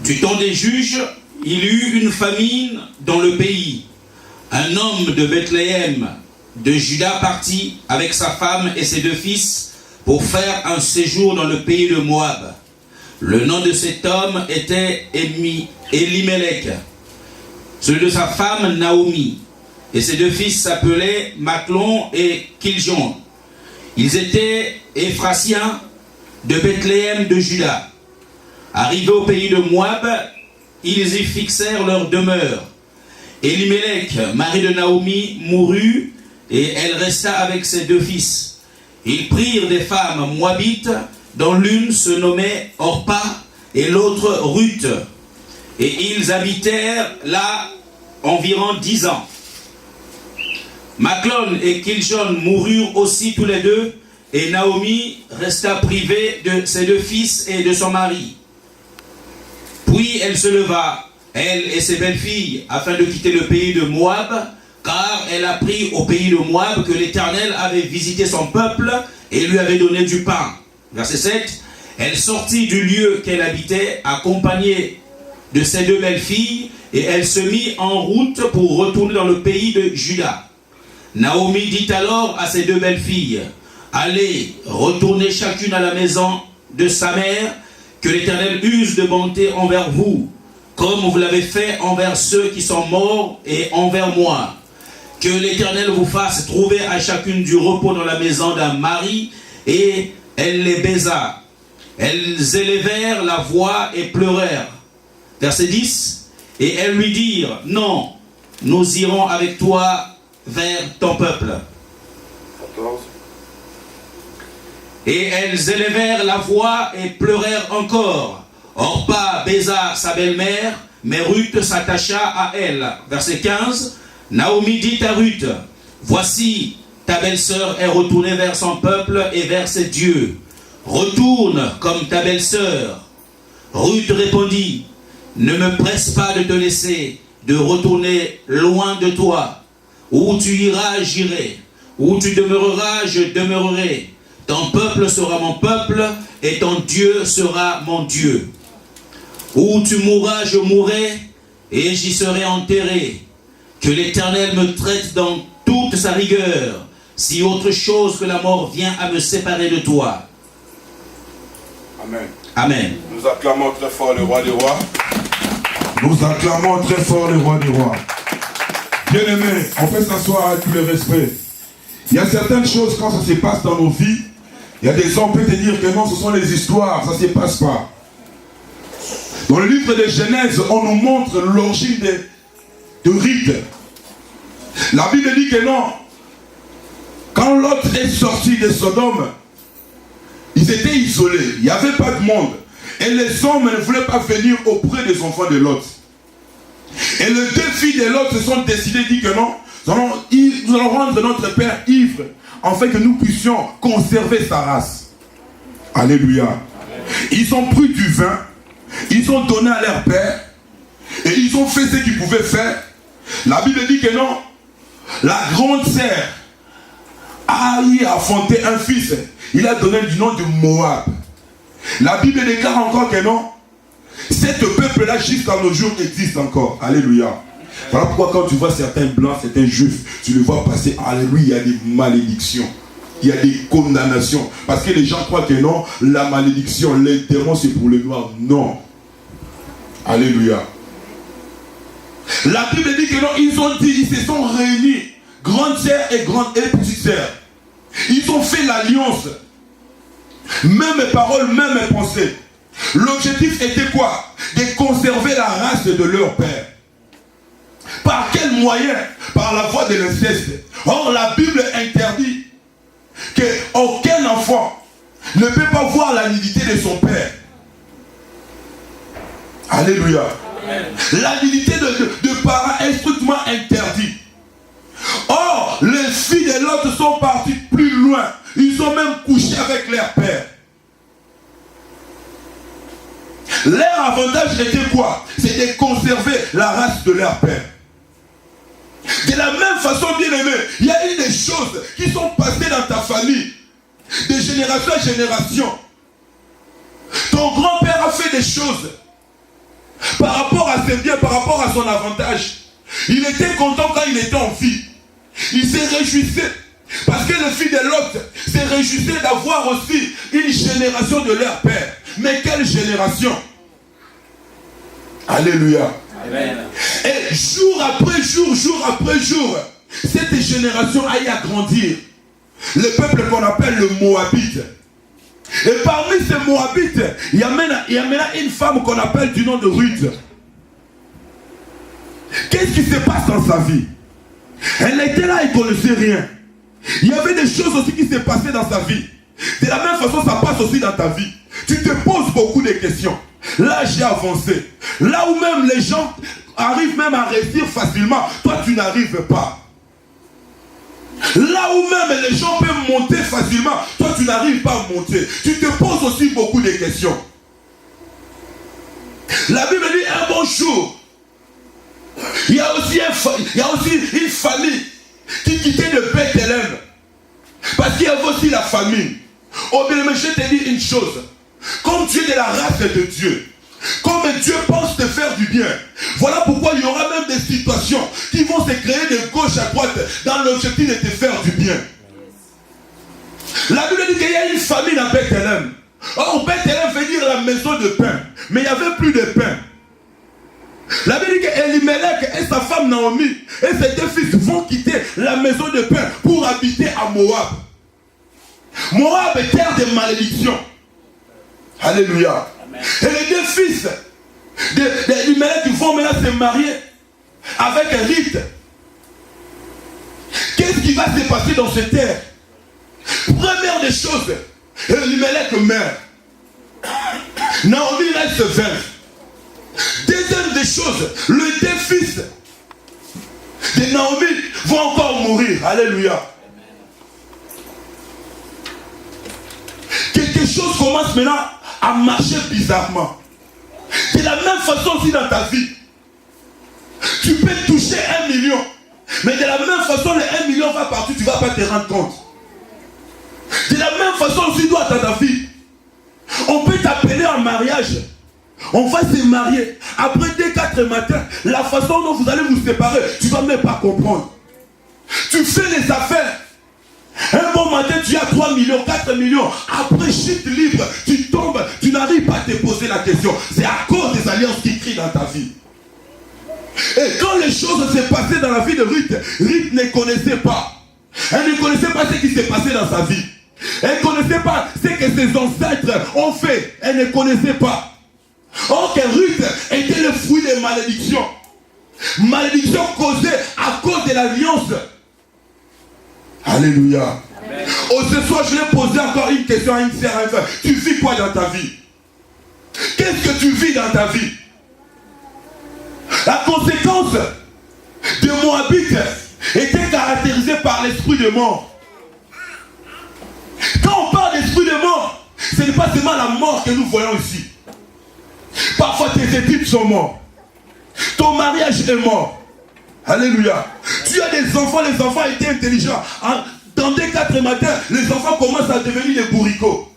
Du temps des juges, il y eut une famine dans le pays. Un homme de Bethléem, de Juda, partit avec sa femme et ses 2 fils pour faire un séjour dans le pays de Moab. Le nom de cet homme était Elimelech. Celui de sa femme Naomi, et ses 2 fils s'appelaient Maclon et Kiljon. Ils étaient Éphrasiens de Bethléem de Juda. Arrivés au pays de Moab, ils y fixèrent leur demeure. Elimelech, mari de Naomi, mourut, et elle resta avec ses 2 fils. Ils prirent des femmes moabites, dont l'une se nommait Orpa et l'autre Ruth. Et ils habitèrent là environ 10 ans. Maclon et Kiljon moururent aussi tous les 2, et Naomi resta privée de ses 2 fils et de son mari. Puis elle se leva, elle et ses belles-filles, afin de quitter le pays de Moab, car elle apprit au pays de Moab que l'Éternel avait visité son peuple et lui avait donné du pain. Verset 7. Elle sortit du lieu qu'elle habitait, accompagnée de ses 2 belles-filles, et elle se mit en route pour retourner dans le pays de Juda. Naomi dit alors à ses 2 belles-filles, « Allez, retournez chacune à la maison de sa mère, que l'Éternel use de bonté envers vous, comme vous l'avez fait envers ceux qui sont morts et envers moi. Que l'Éternel vous fasse trouver à chacune du repos dans la maison d'un mari. » Et elle les baisa. Elles élevèrent la voix et pleurèrent. Verset 10. Et elles lui dirent, « Non, nous irons avec toi vers ton peuple. » 14. Et elles élevèrent la voix et pleurèrent encore. Orpa baisa sa belle-mère, mais Ruth s'attacha à elle. Verset 15. Naomi dit à Ruth, « Voici, ta belle-sœur est retournée vers son peuple et vers ses dieux. Retourne comme ta belle-sœur. » Ruth répondit, « Ne me presse pas de te laisser, de retourner loin de toi. Où tu iras, j'irai. Où tu demeureras, je demeurerai. Ton peuple sera mon peuple, et ton Dieu sera mon Dieu. Où tu mourras, je mourrai, et j'y serai enterré. Que l'Éternel me traite dans toute sa rigueur, si autre chose que la mort vient à me séparer de toi. Amen. Amen. Nous acclamons très fort le roi des rois. Nous acclamons très fort le roi des rois. Bien-aimés, on peut s'asseoir avec tout le respect. Il y a certaines choses, quand ça se passe dans nos vies, il y a des gens qui peuvent te dire que non, ce sont les histoires, ça ne se passe pas. Dans le livre de Genèse, on nous montre l'origine de rites. La Bible dit que non, quand Lot est sorti de Sodome, ils étaient isolés, il n'y avait pas de monde. Et les hommes ne voulaient pas venir auprès des enfants de Lot. Et les deux filles de Lot se sont décidées, dit que non, nous allons rendre notre père ivre, afin que nous puissions conserver sa race. Alléluia. Amen. Ils ont pris du vin, ils ont donné à leur père, et ils ont fait ce qu'ils pouvaient faire. La Bible dit que non, la grande sœur a eu à affronter un fils. Il a donné du nom de Moab. La Bible déclare encore que non, cet peuple-là jusqu'à nos jours existe encore. Alléluia. Voilà pourquoi quand tu vois certains blancs, certains juifs, tu les vois passer, alléluia, il y a des malédictions. Il y a des condamnations. Parce que les gens croient que non, la malédiction, les démons, c'est pour les noirs. Non. Alléluia. La Bible dit que non, ils se sont réunis, grande sœur et petite sœur. Ils ont fait l'alliance. Même parole, même pensée. L'objectif était quoi? De conserver la race de leur père. Par quel moyen? Par la voie de l'inceste. Or, la Bible interdit qu'aucun enfant ne peut pas voir la nudité de son père. Alléluia. Amen. La nudité de parents est strictement interdite. Or, les filles de l'autre sont parties plus loin. Ils ont même couché avec leur père. Leur avantage était quoi? C'était de conserver la race de leur père. De la même façon, bien aimé, il y a eu des choses qui sont passées dans ta famille, de génération en génération. Ton grand-père a fait des choses par rapport à ses biens, par rapport à son avantage. Il était content quand il était en vie. Il s'est réjouissait. Parce que les filles de Lot se réjouissaient d'avoir aussi une génération de leur père. Mais quelle génération? Alléluia. Amen. Et jour après jour, cette génération a eu à grandir. Le peuple qu'on appelle le Moabite. Et parmi ces Moabites, il y a maintenant une femme qu'on appelle du nom de Ruth. Qu'est-ce qui se passe dans sa vie? Elle était là, elle ne connaissait rien. Il y avait des choses aussi qui se passaient dans sa vie. De la même façon, ça passe aussi dans ta vie. Tu te poses beaucoup de questions. Là, j'ai avancé. Là où même les gens arrivent même à réussir facilement, toi, tu n'arrives pas. Là où même les gens peuvent monter facilement, toi, tu n'arrives pas à monter. Tu te poses aussi beaucoup de questions. La Bible dit un bon jour. Il y a aussi une famille qui quittait de Bethléem. Parce qu'il y avait aussi la famine. Oh bien, mais je te dis une chose. Comme tu es de la race de Dieu, comme Dieu pense te faire du bien, voilà pourquoi il y aura même des situations qui vont se créer de gauche à droite dans l'objectif de te faire du bien. La Bible dit qu'il y a une famine à Bethléem. Or, Bethléem veut dire la maison de pain. Mais il n'y avait plus de pain. La Bible dit qu'Elimelech et sa femme Naomi et ses deux fils vont quitter la maison de pain pour habiter à Moab. Moab est terre de malédiction. Alléluia. Amen. Et les deux fils d'Elimelech vont maintenant se marier avec Ruth. Qu'est-ce qui va se passer dans cette terre? Première des choses, Elimelech meurt. Naomi reste veuve. Deuxième des choses, les deux fils de Naomi vont encore mourir. Alléluia. Quelque chose commence maintenant à marcher bizarrement. De la même façon aussi dans ta vie. Tu peux toucher 1 million. Mais de la même façon, le 1 million va partir, tu ne vas pas te rendre compte. De la même façon aussi toi dans ta vie. On peut t'appeler en mariage. On va se marier. Après 2-4 matins, la façon dont vous allez vous séparer, tu ne vas même pas comprendre. Tu fais les affaires. Un bon matin, tu as 3 millions, 4 millions. Après, chute libre, tu tombes, tu n'arrives pas à te poser la question. C'est à cause des alliances qui crient dans ta vie. Et quand les choses s'est passées dans la vie de Ruth, Ruth ne connaissait pas. Elle ne connaissait pas ce qui s'est passé dans sa vie. Elle ne connaissait pas ce que ses ancêtres ont fait. Elle ne connaissait pas. Or que Ruth était le fruit des malédictions. Malédiction causée à cause de l'alliance. Alléluia. Oh, ce soir, je vais poser encore une question à une sœur. Tu vis quoi dans ta vie? Qu'est-ce que tu vis dans ta vie? La conséquence de Moabit était caractérisée par l'esprit de mort. Quand on parle d'esprit de mort, ce n'est pas seulement la mort que nous voyons ici. Parfois tes études sont mortes. Ton mariage est mort. Alléluia. Tu as des enfants, les enfants étaient intelligents. Dans des 4 matins, les enfants commencent à devenir des bourricots.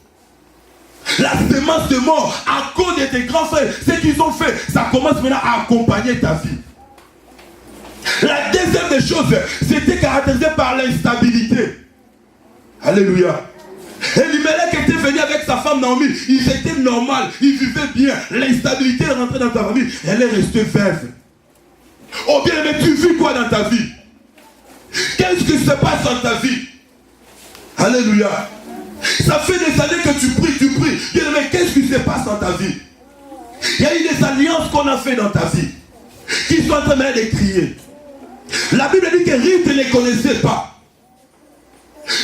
La semence de mort, à cause de tes grands frères, ce qu'ils ont fait, ça commence maintenant à accompagner ta vie. La deuxième des choses, c'était caractérisé par l'instabilité. Alléluia. Elimelech était venu avec sa femme Naomi. Ils étaient normaux, ils vivaient bien. L'instabilité est rentrée dans ta famille. Elle est restée veuve. Oh bien, mais tu vis quoi dans ta vie? Qu'est-ce qui se passe dans ta vie? Alléluia. Ça fait des années que tu pries. Bien, mais qu'est-ce qui se passe dans ta vie? Il y a eu des alliances qu'on a fait dans ta vie qui sont en train de crier. La Bible dit que Ruth ne connaissait pas.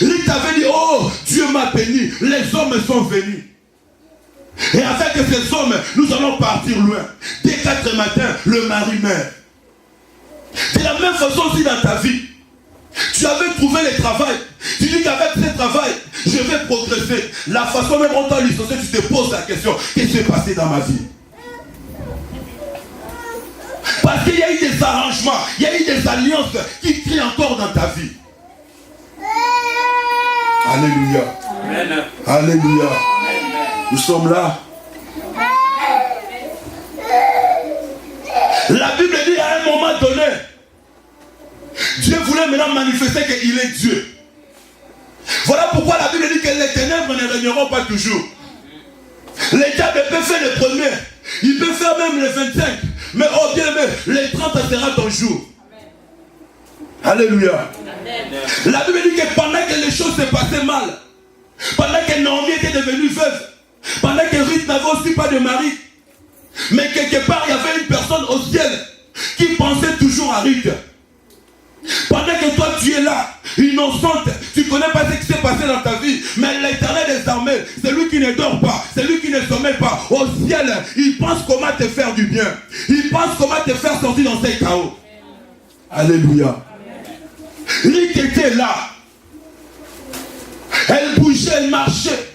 Ruth avait dit, oh, Dieu m'a béni, les hommes sont venus. Et avec ces hommes, nous allons partir loin. Dès 4 matins, le mari meurt. C'est la même façon aussi dans ta vie. Tu avais trouvé le travail. Tu dis qu'avec ce travail, je vais progresser. La façon même dont tu as licencié, tu te poses la question, qu'est-ce qui s'est passé dans ma vie? Parce qu'il y a eu des arrangements, il y a eu des alliances qui crient encore dans ta vie. Alléluia. Amen. Alléluia. Amen. Nous sommes là. La Bible dit à un moment donné, Dieu voulait maintenant manifester qu'il est Dieu. Voilà pourquoi la Bible dit que les ténèbres ne régneront pas toujours. Les diables peuvent faire le premier, il peut faire même le 25, mais oh bien aimé, les 30 sera ton jour. Alléluia. La Bible dit que pendant que les choses se passaient mal, pendant que Naomi était devenue veuve, pendant que Ruth n'avait aussi pas de mari, mais quelque part il y avait une personne au ciel qui pensait toujours à Ruth. Pendant que toi tu es là, innocente, tu ne connais pas ce qui s'est passé dans ta vie, mais l'Éternel des armées, c'est lui qui ne dort pas, c'est lui qui ne sommeille pas. Au ciel, il pense comment te faire du bien, il pense comment te faire sortir dans ces chaos. Alléluia. Ruth était là, elle bougeait, elle marchait,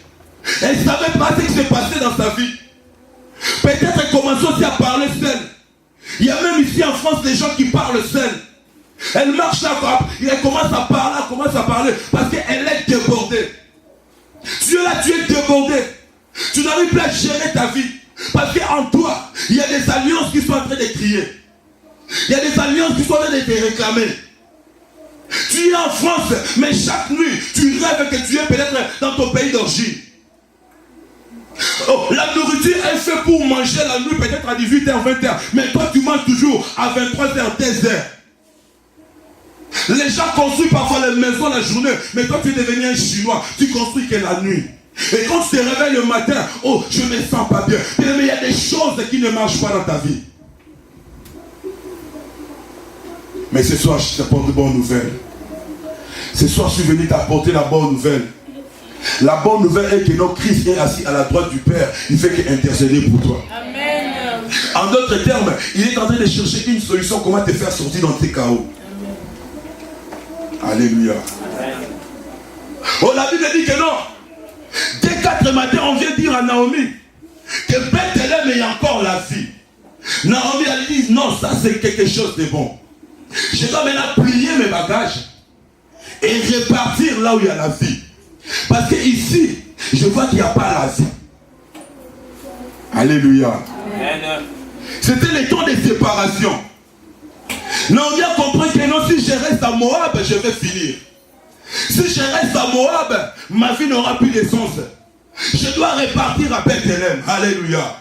elle ne savait pas ce qui s'est passé dans sa vie. Peut-être elle commençait aussi à parler seule. Il y a même ici en France des gens qui parlent seuls. Elle marche là, elle commence à parler, parce qu'elle est débordée. Tu es là, tu es débordé. Tu n'arrives plus à gérer ta vie. Parce qu'en toi, il y a des alliances qui sont en train de crier. Il y a des alliances qui sont en train de te réclamer. Tu es en France, mais chaque nuit, tu rêves que tu es peut-être dans ton pays d'origine. Oh, la nourriture est faite pour manger la nuit, peut-être à 18h, 20h. Mais toi, tu manges toujours à 23h, 10h. Les gens construisent parfois les maisons la journée, mais toi tu es devenu un Chinois, tu construis que la nuit. Et quand tu te réveilles le matin, oh, je ne me sens pas bien. Mais il y a des choses qui ne marchent pas dans ta vie. Mais ce soir, je t'apporte de bonnes nouvelles. Ce soir, je suis venu t'apporter la bonne nouvelle. La bonne nouvelle est que notre Christ est assis à la droite du Père. Il fait qu'intercéder pour toi. Amen. En d'autres termes, il est en train de chercher une solution, comment te faire sortir dans tes chaos. Alléluia. Amen. Oh, la Bible dit que non. Dès 4 matins, on vient dire à Naomi que Bethléem est encore la vie. Naomi a dit non, ça c'est quelque chose de bon. Je dois maintenant plier mes bagages et repartir là où il y a la vie. Parce que ici, je vois qu'il n'y a pas la vie. Alléluia. Amen. C'était le temps de séparation. Naomi a compris que non, si je reste à Moab, je vais finir. Si je reste à Moab, ma vie n'aura plus de sens. Je dois repartir à Bethléem. Alléluia.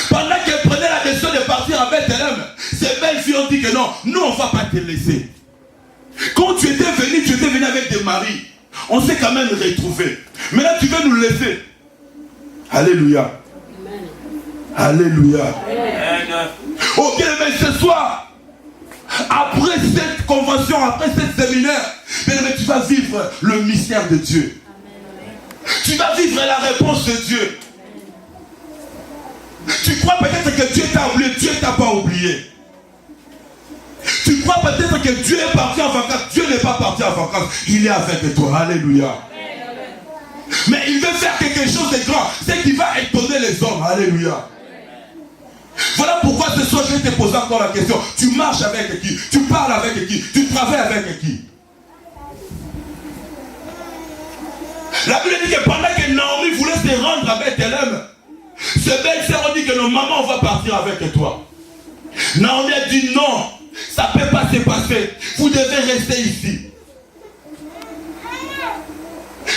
Pendant qu'elle prenait la décision de partir à Bethléem, ces belles filles ont dit que non, nous on ne va pas te laisser. Quand tu étais venu avec des maris. On s'est quand même retrouvés. Mais là tu veux nous laisser. Alléluia. Alléluia. Ok, mais ce soir, après cette convention, après cette séminaire, mais tu vas vivre le mystère de Dieu. Tu vas vivre la réponse de Dieu. Tu crois peut-être que Dieu t'a oublié, Dieu ne t'a pas oublié. Tu crois peut-être que Dieu est parti en vacances, Dieu n'est pas parti en vacances, il est avec toi. Alléluia. Mais il veut faire quelque chose de grand, c'est qu'il va étonner les hommes. Alléluia. Voilà pourquoi ce soir je vais te poser encore la question. Tu marches avec qui? Tu parles avec qui? Tu travailles avec qui? La Bible dit que pendant que Naomi voulait se rendre à Bethléem, ces belles sœurs ont dit que nos mamans on va partir avec toi. Naomi a dit non, ça ne peut pas se passer. Vous devez rester ici.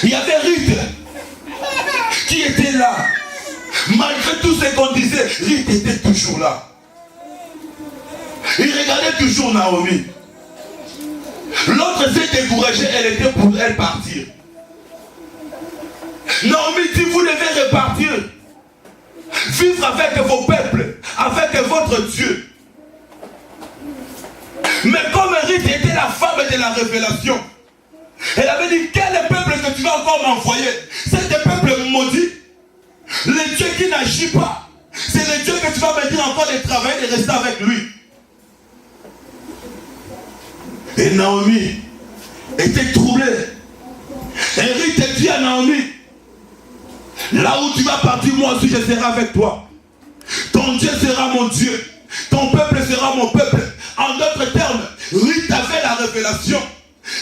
Il y avait Ruth qui était là. Malgré tout ce qu'on disait, Ruth était toujours là. Il regardait toujours Naomi. L'autre s'est découragée, elle était pour elle partir. Naomi dit, vous devez repartir. Vivre avec vos peuples, avec votre Dieu. Mais comme Ruth était la femme de la révélation, elle avait dit, quel peuple que tu vas encore m'envoyer? C'est des peuples maudits. Le Dieu qui n'agit pas, c'est le Dieu que tu vas me dire encore de travailler, de rester avec lui. Et Naomi était troublée. Et Ruth dit à Naomi, là où tu vas partir, moi aussi je serai avec toi. Ton Dieu sera mon Dieu. Ton peuple sera mon peuple. En d'autres termes, Ruth avait la révélation.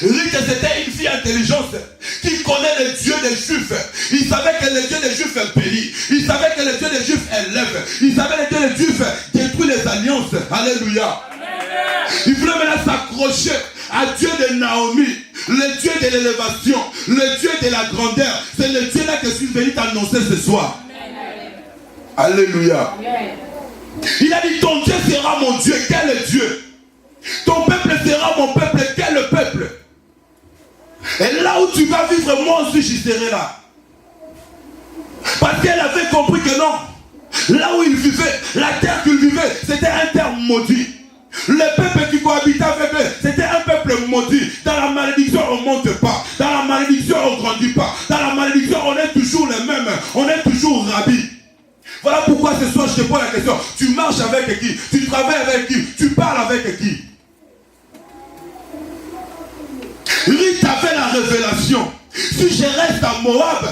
Ruth c'était une fille intelligente qui connaît le Dieu des Juifs. Il savait que le Dieu des Juifs bénit. Il savait que le Dieu des Juifs élève. Il savait que le Dieu des Juifs détruit les alliances. Alléluia. Il voulait maintenant s'accrocher à Dieu de Naomi, le Dieu de l'élévation, le Dieu de la grandeur. C'est le Dieu là que je suis venu t'annoncer ce soir. Alléluia. Il a dit, ton Dieu sera mon Dieu. Quel Dieu? Ton peuple sera mon peuple. Quel peuple? Et là où tu vas vivre, moi aussi j'y serai là. Parce qu'elle avait compris que non. Là où il vivait, la terre qu'il vivait, c'était un terre maudit. Le peuple qui cohabitait avec eux, c'était un peuple maudit. Dans la malédiction, on ne monte pas. Dans la malédiction, on ne grandit pas. Dans la malédiction, on est toujours les mêmes. On est toujours rabbis. Voilà pourquoi ce soir, je te pose la question. Tu marches avec qui? Tu travailles avec qui? Tu parles avec qui? Ruth avait la révélation. Si je reste à Moab,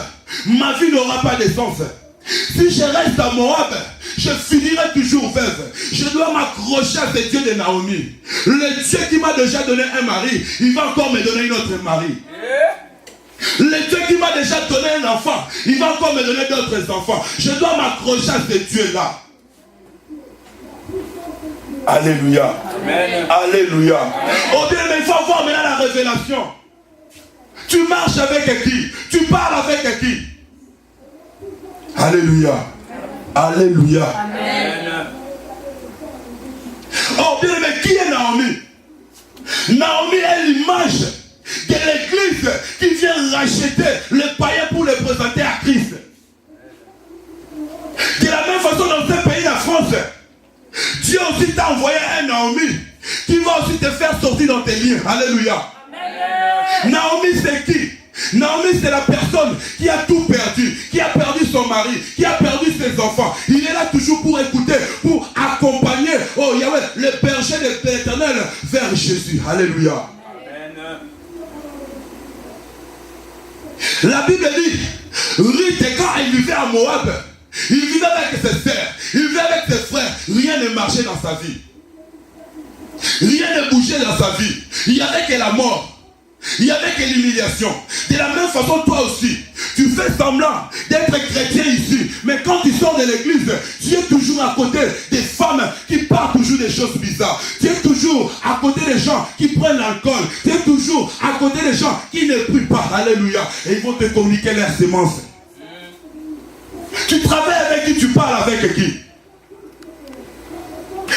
ma vie n'aura pas de sens. Si je reste à Moab, je finirai toujours veuve. Je dois m'accrocher à ce Dieu de Naomi. Le Dieu qui m'a déjà donné un mari, il va encore me donner une autre mari. Le Dieu qui m'a déjà donné un enfant, il va encore me donner d'autres enfants. Je dois m'accrocher à ce Dieu-là. Alléluia. Amen. Alléluia. Oh bien, mais il faut voir maintenant la révélation. Tu marches avec qui? Tu parles avec qui? Alléluia. Alléluia. Amen. Oh bien, mais qui est Naomi? Naomi est l'image de l'église qui vient racheter les païens pour les présenter à Christ. De la même façon, dans ce pays, la France, Dieu aussi t'a envoyé un Naomi qui va aussi te faire sortir dans tes liens. Alléluia. Amen. Naomi, c'est qui? Naomi, c'est la personne qui a tout perdu, qui a perdu son mari, qui a perdu ses enfants. Il est là toujours pour écouter, pour accompagner, oh Yahweh, le berger de l'Éternel vers Jésus. Alléluia. Amen. La Bible dit, Ruth, quand il vivait à Moab, il vivait avec ses sœurs, il vivait avec ses frères, rien ne marchait dans sa vie. Rien ne bougeait dans sa vie. Il n'y avait que la mort. Il n'y avait que l'humiliation. De la même façon, toi aussi, Tu fais semblant d'être chrétien ici, mais quand tu sors de l'église, tu es toujours à côté des femmes qui parlent toujours des choses bizarres. Tu es toujours à côté des gens qui prennent l'alcool. Tu es toujours à côté des gens qui ne prient pas. Alléluia. Et ils vont te communiquer leurs semences. Tu travailles avec qui? Tu parles avec qui?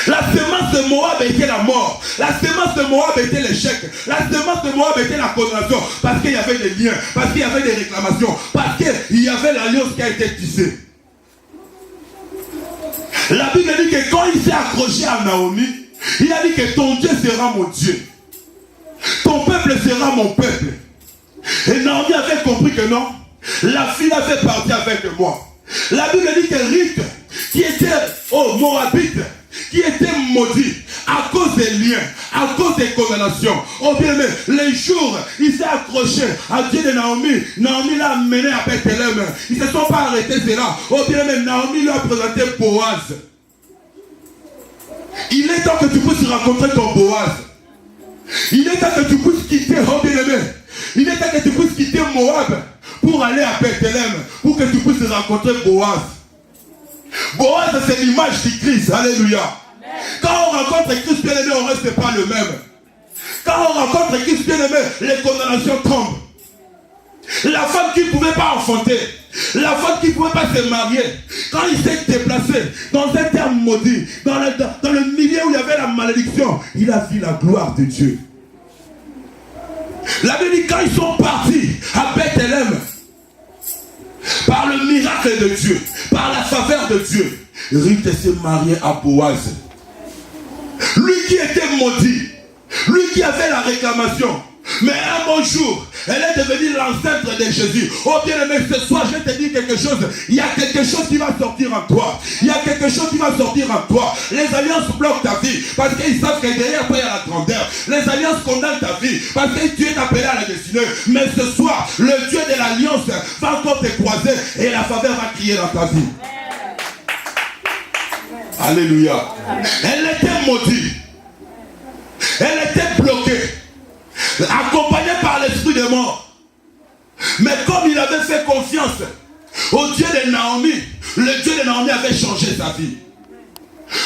La semence de Moab était la mort. La semence de Moab était l'échec. La semence de Moab était la condamnation. Parce qu'il y avait des liens, parce qu'il y avait des réclamations, parce qu'il y avait l'alliance qui a été tissée. La Bible dit que quand il s'est accroché à Naomi, il a dit que ton Dieu sera mon Dieu. Ton peuple sera mon peuple. Et Naomi avait compris que non, la fille a fait partie avec moi. La Bible dit que Ruth, qui était Moabite, qui était maudit à cause des liens, à cause des condamnations. Oh bien aimé, les jours, il s'est accroché à Dieu de Naomi. Naomi l'a amené à Bethléem. Ils ne se sont pas arrêtés, c'est là. Oh bien aimé, Naomi lui a présenté Boaz. Il est temps que tu puisses rencontrer ton Boaz. Il est temps que tu puisses quitter, oh bien aimé. Il est temps que tu puisses quitter Moab pour aller à Bethléem, pour que tu puisses rencontrer Boaz. Boaz, c'est l'image du Christ. Alléluia. Amen. Quand on rencontre Christ bien-aimé, on ne reste pas le même. Quand on rencontre Christ bien-aimé, les condamnations tombent. La femme qui ne pouvait pas enfanter, la femme qui ne pouvait pas se marier, quand il s'est déplacé dans un terme maudit, dans le milieu où il y avait la malédiction, il a vu la gloire de Dieu. La Bible dit quand ils sont partis à Bethléem, par le miracle de Dieu, par la faveur de Dieu, Ruth s'est mariée à Boaz. Lui qui était maudit, lui qui avait la réclamation, mais un bon jour, elle est devenue l'ancêtre de Jésus. Oh bien aimé, ce soir je te dis quelque chose. Il y a quelque chose qui va sortir en toi. Il y a quelque chose qui va sortir en toi. Les alliances bloquent ta vie parce qu'ils savent que derrière toi il y a la grandeur. Les alliances condamnent ta vie parce que tu es appelé à la destinée. Mais ce soir, le Dieu de l'alliance va encore te croiser et la faveur va crier dans ta vie. Alléluia. Elle était maudite. Elle était bloquée, accompagné par l'esprit de mort. Mais comme il avait fait confiance au Dieu de Naomi, le Dieu de Naomi avait changé sa vie.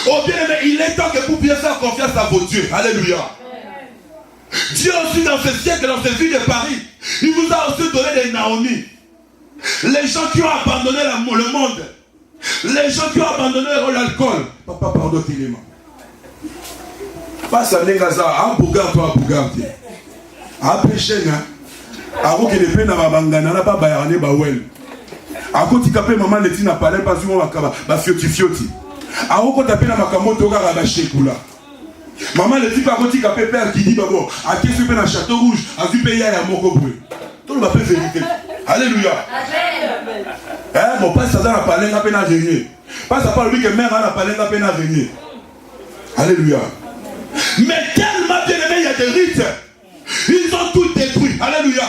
Oh bien aimé, il est temps que vous puissiez faire confiance à vos dieux. Alléluia. Dieu aussi dans ce siècle, dans cette ville de Paris, il vous a aussi donné des Naomi. Les gens qui ont abandonné le monde, les gens qui ont abandonné l'alcool. Papa, pardonne-moi. Pas ça, les gars, à Bougar, toi, à Bougar. À péché, à vous qui ne peine à Babangana, pas Bayane, Bawel. À côté de maman, les filles n'a pas l'air, pas souvent, à fioti fioti. À vous qui t'appelle à Makamoto, à la Chekoula. Maman, les filles, à côté de père qui dit, bon, à qui est-ce que dans Château Rouge, à qui paye à Mokoboué. Tout le monde peut vérité. Alléluia. Mon père, ça n'a pas l'air à peine à venir. Pas ça parle lui que mère n'a pas l'air à peine à venir. Alléluia. Mais tellement bien aimé, il y a des rites. Ils ont tout détruit. Alléluia.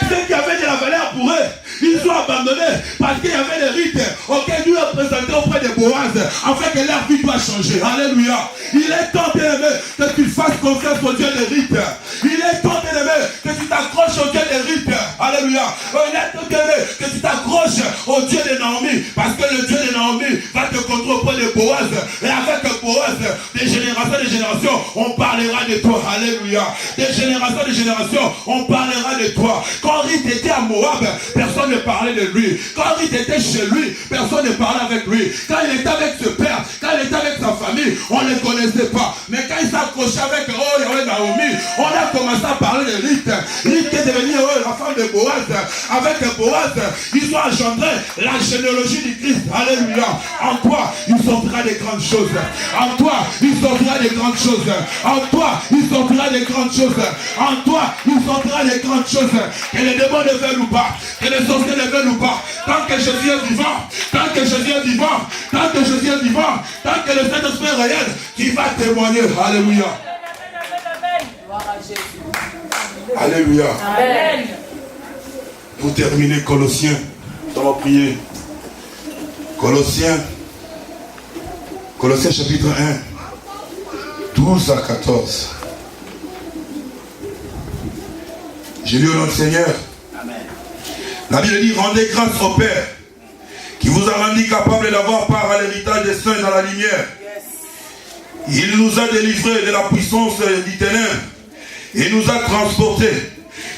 Ceux qui avaient de la valeur pour eux, ils sont abandonnés parce qu'il y avait des rites auxquels nous ont présenté auprès de Boaz, afin que leur vie doit changer. Alléluia. Il est temps, bien aimé, que tu fasses confiance au Dieu des rites. Il est temps, bien aimé, que tu t'accroches au Dieu des rites. Alléluia. Il est temps, bien aimé, que tu t'accroches au Dieu de Naomi, parce que le Dieu de Naomi va te contrôler auprès de Boaz. Et avec Boaz, des générations, on parlera de toi. Alléluia. Des générations, on parlera de toi. Quand Ruth était à Moab, personne ne parlait de lui. Quand Ruth était chez lui, personne ne parlait avec lui. Quand il était avec ce père, quand il était avec sa famille, on ne le connaissait pas. Mais quand il s'accrochait avec Naomi, on a commencé à parler de Ruth. Ruth qui est devenue la femme de Boaz. Avec Boaz, ils ont engendré la généalogie du Christ. Alléluia. En toi, il sortira des grandes choses. En toi, il sortira des grandes choses. En toi, il sortira des grandes choses. En toi, il sortira des grandes choses. Que les démons ne veulent ou pas, que les sorciers ne veulent ou pas, tant que Jésus est vivant, tant que Jésus est vivant, tant que Jésus est vivant, tant que le Saint-Esprit est réel, qui va témoigner. Alléluia. Alléluia. Amen. Pour terminer, Colossiens, on va prier. Colossiens chapitre 1, 12 à 14. J'ai lu au nom du Seigneur. Amen. La Bible dit, rendez grâce au Père, qui vous a rendu capable d'avoir part à l'héritage des saints dans la lumière. Il nous a délivrés de la puissance du ténèbre et nous a transportés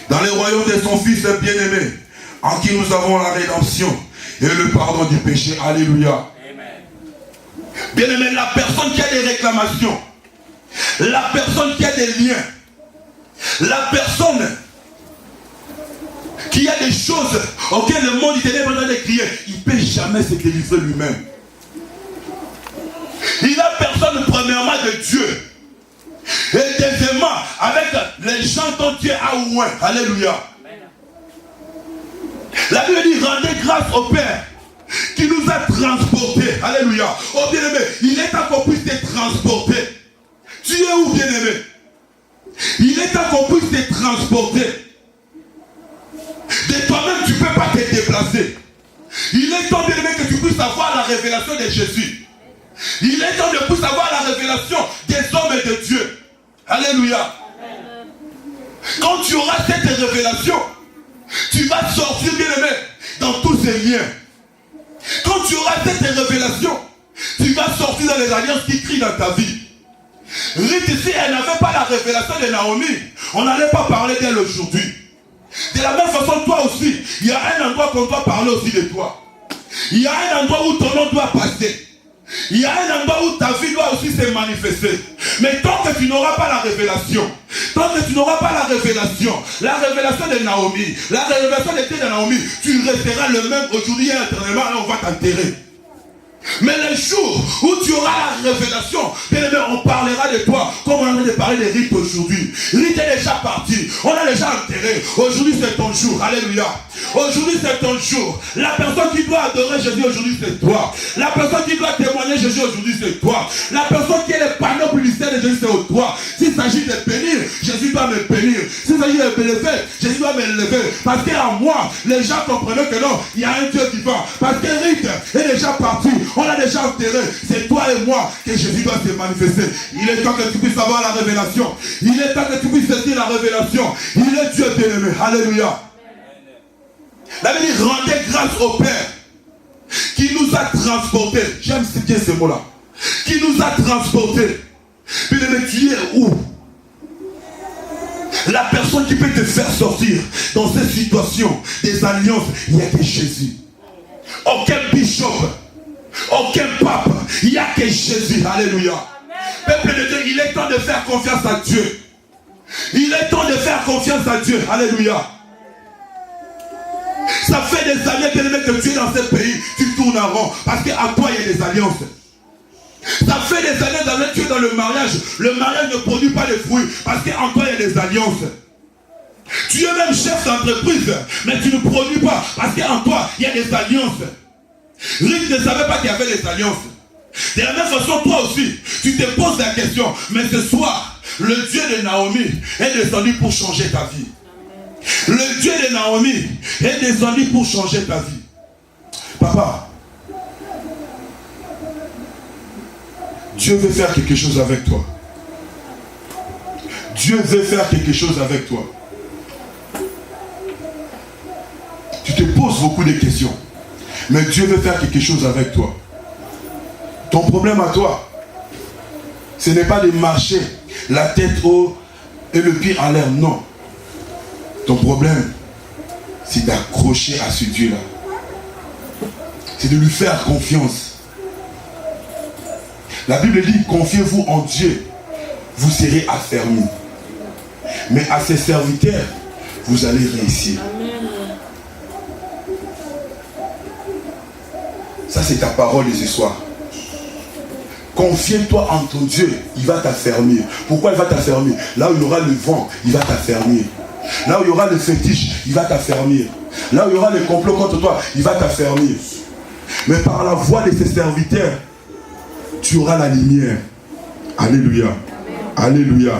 dans le royaume de son Fils bien-aimé, en qui nous avons la rédemption et le pardon du péché. Alléluia. Bien-aimé, la personne qui a des réclamations, la personne qui a des liens, la personne qui a des choses auxquelles le monde du ténèbre de crier, il ne peut jamais se délivrer lui-même. Il n'a personne premièrement de Dieu. Et deuxièmement, avec les gens dont Dieu a au moins. Alléluia. La Bible dit, rendez grâce au Père qui nous a transportés. Alléluia. Oh bien-aimé, il est temps qu'on puisse te transporter. Tu es où, bien-aimé? Il est temps qu'on puisse te transporter. De toi-même, tu ne peux pas te déplacer. Il est temps, bien-aimé, que tu puisses avoir la révélation de Jésus. Il est temps de puisse avoir la révélation des hommes et de Dieu. Alléluia. Quand tu auras cette révélation, tu vas sortir, bien-aimé, dans tous ces liens. Quand tu auras cette révélation, tu vas sortir dans les alliances qui crient dans ta vie. Ruth ici, elle n'avait pas la révélation de Naomi. On n'allait pas parler d'elle aujourd'hui. De la même façon, toi aussi, il y a un endroit qu'on doit parler aussi de toi. Il y a un endroit où ton nom doit passer. Il y a un endroit où ta vie doit aussi se manifester. Mais tant que tu n'auras pas la révélation, tant que tu n'auras pas la révélation de Naomi, la révélation de Naomi, tu resteras le même aujourd'hui et éternellement, et on va t'enterrer. Mais le jour où tu auras la révélation, bien aimé, on parlera de toi comme on est en train de parler de Ruth aujourd'hui. Ruth est déjà parti, on a déjà enterré. Aujourd'hui c'est ton jour, alléluia. Aujourd'hui c'est ton jour. La personne qui doit adorer Jésus aujourd'hui c'est toi. La personne qui doit témoigner Jésus aujourd'hui c'est toi. La personne qui est le panneau publicitaire de Jésus c'est toi. S'il s'agit de bénir, Jésus doit me bénir. S'il s'agit de me lever, Jésus doit me lever. Parce qu'en moi, les gens comprennent que non, il y a un Dieu vivant. Parce que Ruth est déjà parti. On l'a déjà enterré. C'est toi et moi que Jésus doit se manifester. Il est temps que tu puisses avoir la révélation. Il est temps que tu puisses sentir la révélation. Il est Dieu bien-aimé. Alléluia. La Bible dit, rendez grâce au Père qui nous a transportés. J'aime bien ce mot-là. Qui nous a transportés. Bien-aimé, tu es où? La personne qui peut te faire sortir dans cette situation des alliances, il n'y a que Jésus. Aucun bishop, aucun pape, il n'y a que Jésus. Alléluia. Peuple de Dieu, il est temps de faire confiance à Dieu. Il est temps de faire confiance à Dieu. Alléluia. Ça fait des années que tu es dans ce pays, tu tournes en rond. Parce qu'à toi, il y a des alliances. Ça fait des années que tu es dans le mariage ne produit pas de fruits. Parce qu'en toi, il y a des alliances. Tu es même chef d'entreprise, mais tu ne produis pas. Parce qu'en toi, il y a des alliances. Ruth ne savait pas qu'il y avait des alliances. De la même façon, toi aussi, tu te poses la question. Mais ce soir, le Dieu de Naomi est descendu pour changer ta vie. Le Dieu de Naomi est descendu pour changer ta vie. Papa, Dieu veut faire quelque chose avec toi. Dieu veut faire quelque chose avec toi. Tu te poses beaucoup de questions. Mais Dieu veut faire quelque chose avec toi. Ton problème à toi, ce n'est pas de marcher la tête haut et le pied en l'air. Non. Ton problème, c'est d'accrocher à ce Dieu-là. C'est de lui faire confiance. La Bible dit, confiez-vous en Dieu, vous serez affermis. Mais à ses serviteurs, vous allez réussir. Ça, c'est ta parole de ce soir. Confie-toi en ton Dieu, il va t'affermir. Pourquoi il va t'affermir? Là où il y aura le vent, il va t'affermir. Là où il y aura le fétiche, il va t'affermir. Là où il y aura le complot contre toi, il va t'affermir. Mais par la voix de ses serviteurs, tu auras la lumière. Alléluia. Alléluia.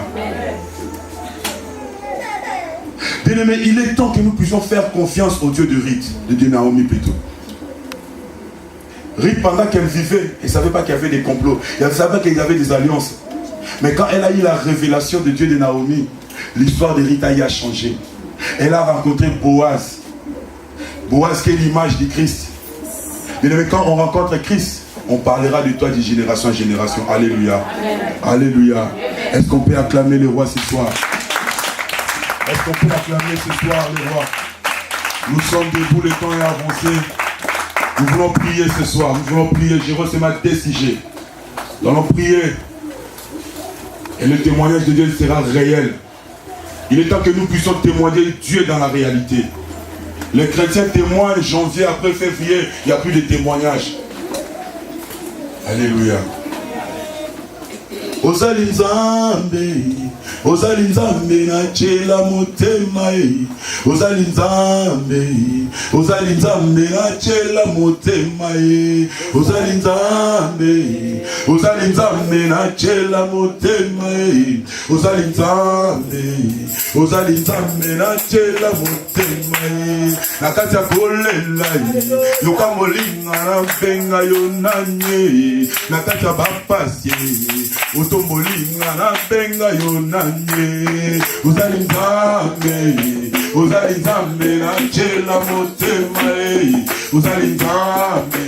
Bien-aimé, il est temps que nous puissions faire confiance au Dieu de Ruth, de Naomi plutôt. Ruth, pendant qu'elle vivait, elle ne savait pas qu'il y avait des complots. Elle ne savait pas qu'il y avait des alliances. Mais quand elle a eu la révélation de Dieu de Naomi, l'histoire de Ruth a changé. Elle a rencontré Boaz. Boaz qui est l'image du Christ. Mais quand on rencontre Christ, on parlera de toi de génération en génération. Alléluia. Alléluia. Est-ce qu'on peut acclamer le roi ce soir? Est-ce qu'on peut acclamer ce soir le roi? Nous sommes debout, le temps est avancé. Nous voulons prier ce soir. Nous voulons prier. J'ai reçu ma DCG. Nous allons prier. Et le témoignage de Dieu sera réel. Il est temps que nous puissions témoigner Dieu dans la réalité. Les chrétiens témoignent janvier, après février, il n'y a plus de témoignages. Alléluia. Ozali Nzambe, Ozali Nzambe na chela motema e. Ozali Nzambe, Ozali Nzambe na chela motema e. Ozali Nzambe, Ozali Nzambe na chela motema e. Ozali Nzambe, Ozali Nzambe na chela motema e. Nakati ya kolela e, yoka molinga na benga yo nanye. Nakati ya bapasi Otombolinga na benga yo nanye. Ozali Nzambe, Ozali Nzambe na chela motema e. Ozali Nzambe,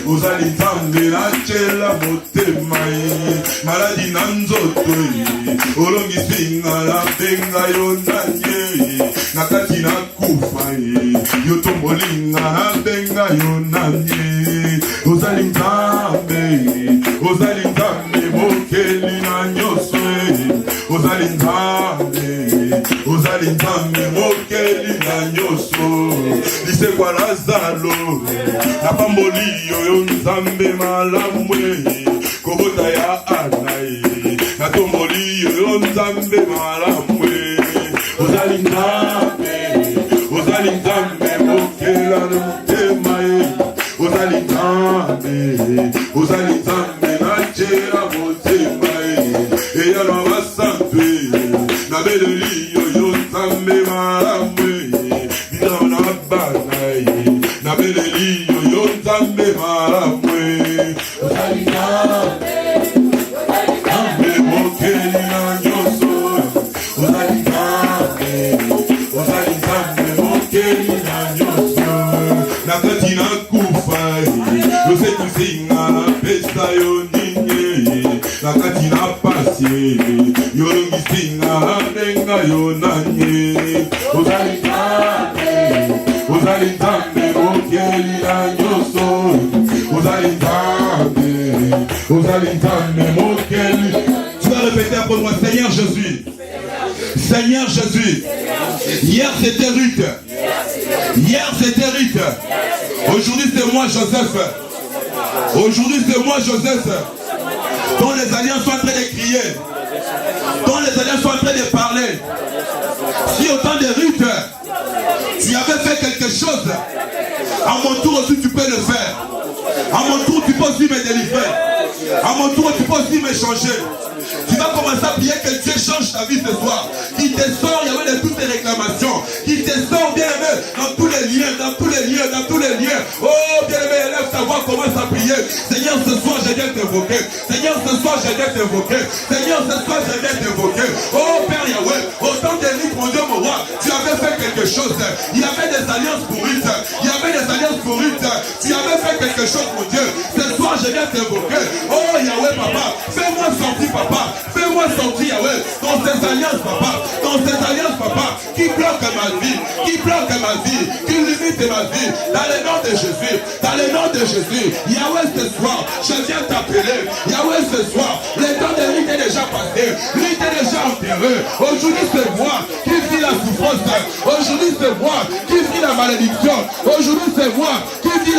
Ozali Nzambe na chela motema e. Maladi na nzoto e, olongisinga na benga yo nanye. Nakati na kufa e, yotombolinga na benga yo nanye. Ozali Nzambe, Ozali Nzambe mokeli na nyoso e. Ozali Nzambe, Ozali Nzambe mokeli na nyoso. Lise kwa Lazaro na pamboli yo Nzambe malamu e. Kobota ya Ana e, na tomboli yo Nzambe malamu e. Ozali Nzambe, Ozali Nzambe mokela na motema e. Ozali Nzambe, Ozali Nzambe na chela motema e. Eya na basampe na beleli yo Nzambe malamu e. Bina na bana e, na beleli yo Nzambe malamu e. Ozali Nzambe, Nzambe mokeli na nyoso. Ozali Nzambe, Ozali Nzambe mokeli na nyoso. Nakati na kufa yo se kusinga na pesa yo ninye. Nakati na pasi yo longisinga na benga yo nanye. Ozali Nzambe, Ozali Nzambe mokeli na nyoso. Ozali Nzambe, Ozali Nzambe mokeli. Tu vas répéter après moi, Seigneur Jésus. Seigneur Jésus. Hier c'était Ruth. Hier c'était Ruth. Aujourd'hui c'est moi Joseph. Aujourd'hui c'est moi Joseph. Dont les alliances sont en train de crier. Dont les alliances sont en train de parler. Si au temps de Ruth, tu avais fait quelque chose, à mon tour aussi tu peux le faire. À mon tour tu peux aussi me délivrer. À mon tour tu peux aussi me changer. Tu vas commencer à prier que Dieu change ta vie ce soir. Qu'il te sort, il y avait de toutes les réclamations. Qu'il te sort, bien aimé, dans tous les liens, dans tous les liens, dans tous les liens. Oh, bien aimé, élève ta voix, commence à prier. Seigneur, ce soir, je viens t'invoquer. Seigneur, ce soir, je viens t'invoquer. Seigneur, ce soir, je viens t'invoquer. Oh, Père Yahweh, au temps des livres, mon Dieu, mon roi, tu avais fait quelque chose. Il y avait des alliances pourrites. Il y avait des alliances pourrites. Tu avais fait quelque chose, mon Dieu. Ce soir, je viens t'invoquer. Oh, Yahweh, papa, fais-moi sortir, papa. Fais-moi sortir, Yahweh, dans ces alliances, papa. Dans ces alliances, papa, qui bloquent ma vie, qui bloquent ma vie, qui limitent ma vie. Dans le nom de Jésus, dans le nom de Jésus. Yahweh, ce soir, je viens t'appeler. Yahweh, ce soir, le temps de lui est déjà passé. Lui est déjà enterré. Aujourd'hui, c'est moi qui vis la souffrance. Aujourd'hui, c'est moi qui vis la malédiction. Aujourd'hui, c'est moi qui vis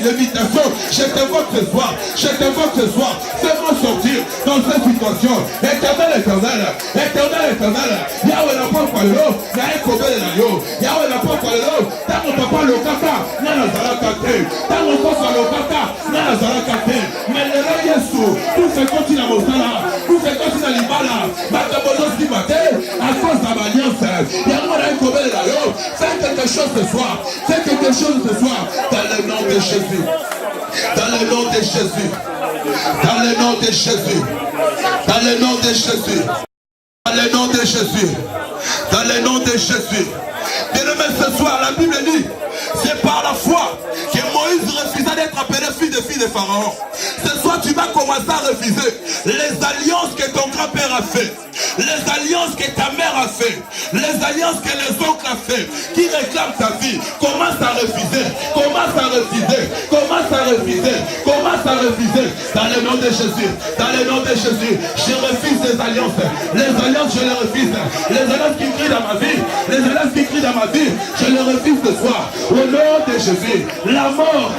l'évitation. Je t'invoque ce soir. Je t'invoque ce soir. Fais-moi sortir dans cette situation. Éternel, éternel, éternel, éternel. Yahweh n'a pas parlé l'eau, n'a pas parlé l'eau. Yahweh n'a pas parlé l'eau. Tant qu'on n'a pas le kaka, n'a la zarakate. Tant qu'on n'a pas le kaka, n'a la zarakate. Mais le roi Yesu, tout ce qu'on tient à Mosala, tout ce qu'on tient à Libala, Matabolos qui battait, à cause de l'alliance. Yahweh n'a pas parlé l'eau. Fais quelque chose ce soir. Fais quelque chose ce soir. Dans le nom de Jésus. Dans le nom de Jésus. Dans le nom de Jésus. Dans le nom de Jésus. Dans le nom de Jésus. Dans le nom de Jésus. Bien-aimé, ce soir, la Bible dit, C'est par la foi que Moïse refusa d'être appelé fils de Pharaon. Ce soir, tu vas commencer à refuser les alliances que ton grand-père a fait, les alliances que ta mère a fait, les alliances que les oncles ont fait, qui réclament ta vie. Commence à refuser, commence à refuser, commence à refuser, commence à refuser. Dans le nom de Jésus, dans le nom de Jésus, je refuse les alliances. Les alliances, je les refuse. Les alliances qui crient dans ma vie, les alliances qui crient dans ma vie, je les refuse ce soir. Au nom de Jésus, la mort,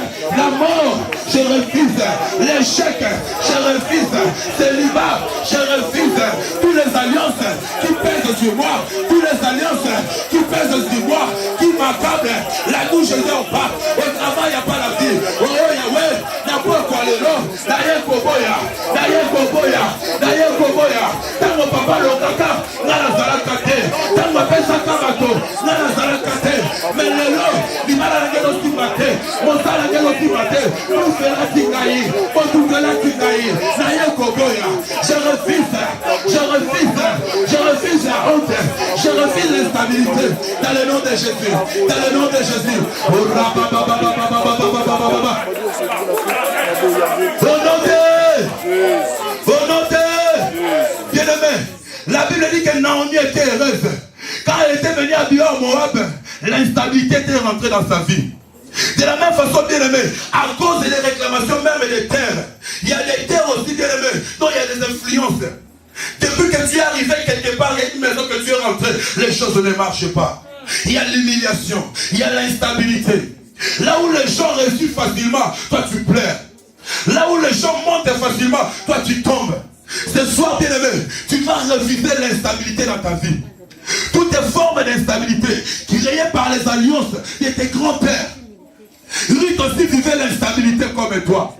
je refuse. L'échec, je refuse. Célibat, je refuse. Toutes les alliances qui pèsent sur moi, toutes les alliances qui pèsent sur moi, qui m'accablent. La nuit, je dors pas. Au travail, il n'y a pas la vie. Oh Yahweh, il n'y a pas quoi les noms. D'ailleurs, Koboya, d'ailleurs, Koboya, d'ailleurs, Koboya. Tant mon papa le kaka, nana zalakate. Tant ma pesa kamato, nana zalakate. Mais le lot, il m'a la gueule au timate. Mon sala gueule au timate. Mon fera tingaï, mon toukala tingaï. D'ailleurs, Koboya. Je refuse la honte. Je refuse l'instabilité. Dans le nom de Jésus. Dans le nom de Jésus. Volonté. Bien-aimé. La Bible dit que Naomi était heureuse. Quand elle était venue à Bior Moab, l'instabilité était rentrée dans sa vie. De la même façon, bien-aimé, à cause des réclamations même des terres, il y a des terres aussi, bien-aimé, dont il y a des influences. Depuis que tu es arrivé quelque part, il y a une maison que tu es rentré, les choses ne marchent pas. Il y a l'humiliation, il y a l'instabilité. Là où les gens réussissent facilement, toi tu pleures. Là où les gens montent facilement, toi tu tombes. Ce soir, bien-aimé, tu vas refuser l'instabilité dans ta vie. Toutes les formes d'instabilité créées par les alliances de tes grands-pères. Ruth aussi vivait l'instabilité comme toi.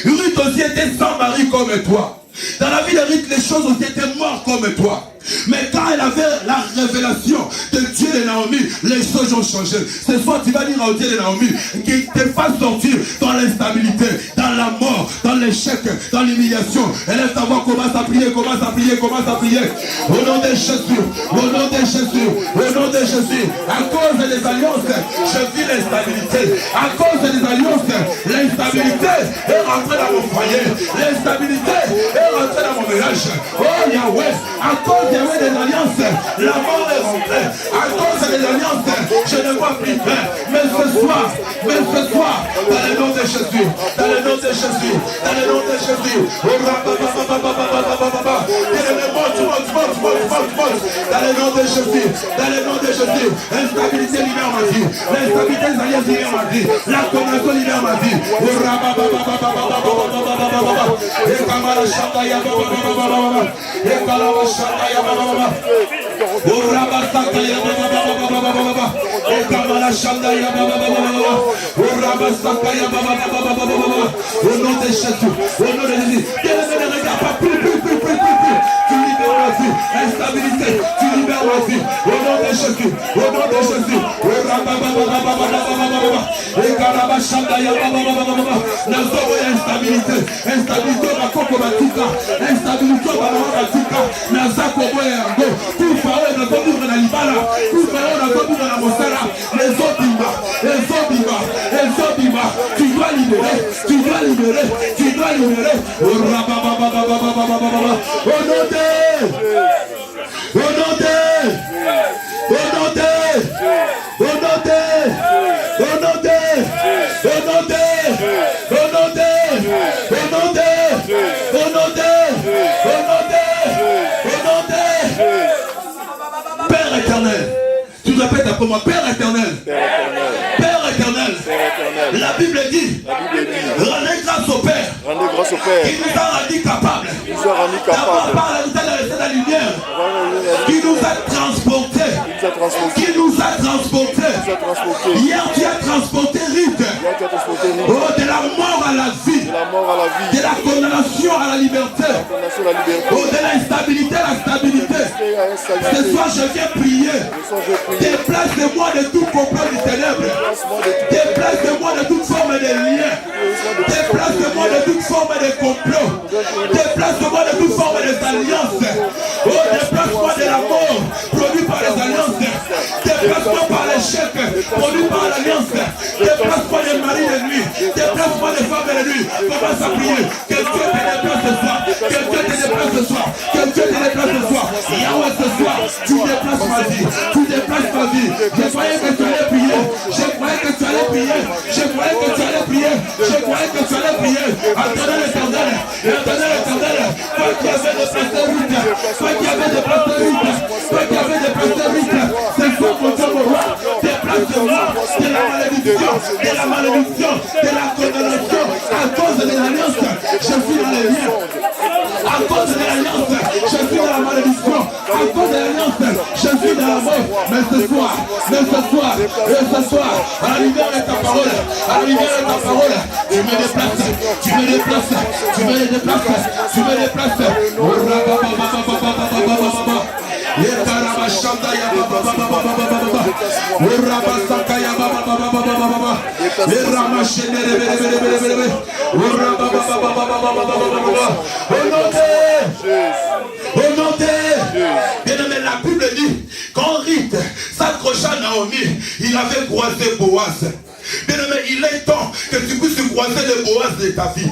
Ruth aussi était sans mari comme toi. Dans la vie de Ruth, les choses ont été mortes comme toi. Mais quand elle avait la révélation de Dieu de Naomi, les choses ont changé. Ce soir, tu vas dire au Dieu de Naomi qu'il te fasse sortir dans l'instabilité, dans la mort, dans l'échec, dans l'humiliation. Élève ta voix, commence à prier, commence à prier, commence à prier. Au nom de Jésus, au nom de Jésus, au nom de Jésus. À cause des alliances, je vis l'instabilité. À cause des alliances, l'instabilité est rentrée dans mon foyer. L'instabilité est rentrée dans mon ménage. Oh Yahweh, à cause des alliances, la mort est rentrée. À cause des alliances, je ne vois plus peur. Mais ce soir, dans le nom de Jésus, dans le nom de Jésus, dans le nom de Jésus, dans le nom de Jésus, dans le nom de Jésus, instabilité libère ma vie, l'instabilité des alliances libère ma vie, la condamnation libère ma vie. Au nom de Jésus, au nom de Jésus, ne regarde pas plus. Tu libères ma vie, instabilité, tu libères ma vie. Au nom de Jésus, au nom de Jésus. Instabilité, instabilité, instabilité, tu dois libérer, tu dois libérer. Père éternel, tu répètes après moi, Père éternel. Père éternel. La Bible dit, rendez grâce au Père. Qui nous a rendu capables d'avoir par la lumière de la lumière. Qui nous a transportés. Hier tu as transporté Ruth. De la mort à la vie. De la condamnation à la liberté. De l'instabilité à la stabilité. Ce soir je viens prier. Déplace-moi de tout complot du ténèbre. Déplace-moi de toute forme de lien. Déplace-moi de toute forme de complot. Déplace-moi de toute forme d'alliance. Oh, déplace-moi de la mort produit par les alliances. Déplace-moi par l'échec produit par l'alliance. Déplace-moi les femmes et les nuits. Commence à prier. Que Dieu te déplace ce soir. Que Dieu te déplace ce soir. Que Dieu te déplace ce soir. Yahweh ce soir, tu déplaces ma vie. Tu déplaces ma vie. Je croyais que tu allais prier. Je croyais que tu allais prier. Je croyais que tu allais prier. Je croyais que tu allais prier. Attendez l'Éternel. Attendez l'Éternel. Toi qui avais déplacé Ruth. Toi qui avais déplacé Ruth. Toi qui avais déplacé Ruth. C'est ça mon Dieu mon roi. Déplace-moi de la malédiction. De la malédiction. De la condamnation. À cause de l'alliance. Je suis dans les liens. À cause de l'alliance. Je suis dans la malédiction. À cause de l'alliance. Je suis dans la mort. Mais ce soir. À la lumière de ta parole. À la lumière de ta parole. Tu me déplaces. Tu me déplaces. Tu me déplaces. Tu me déplaces. Bien-aimé, la Bible dit quand Ruth s'accrocha à Naomi, il avait croisé Boaz. Bien-aimé, il est temps que tu puisses croiser le Boaz de ta vie.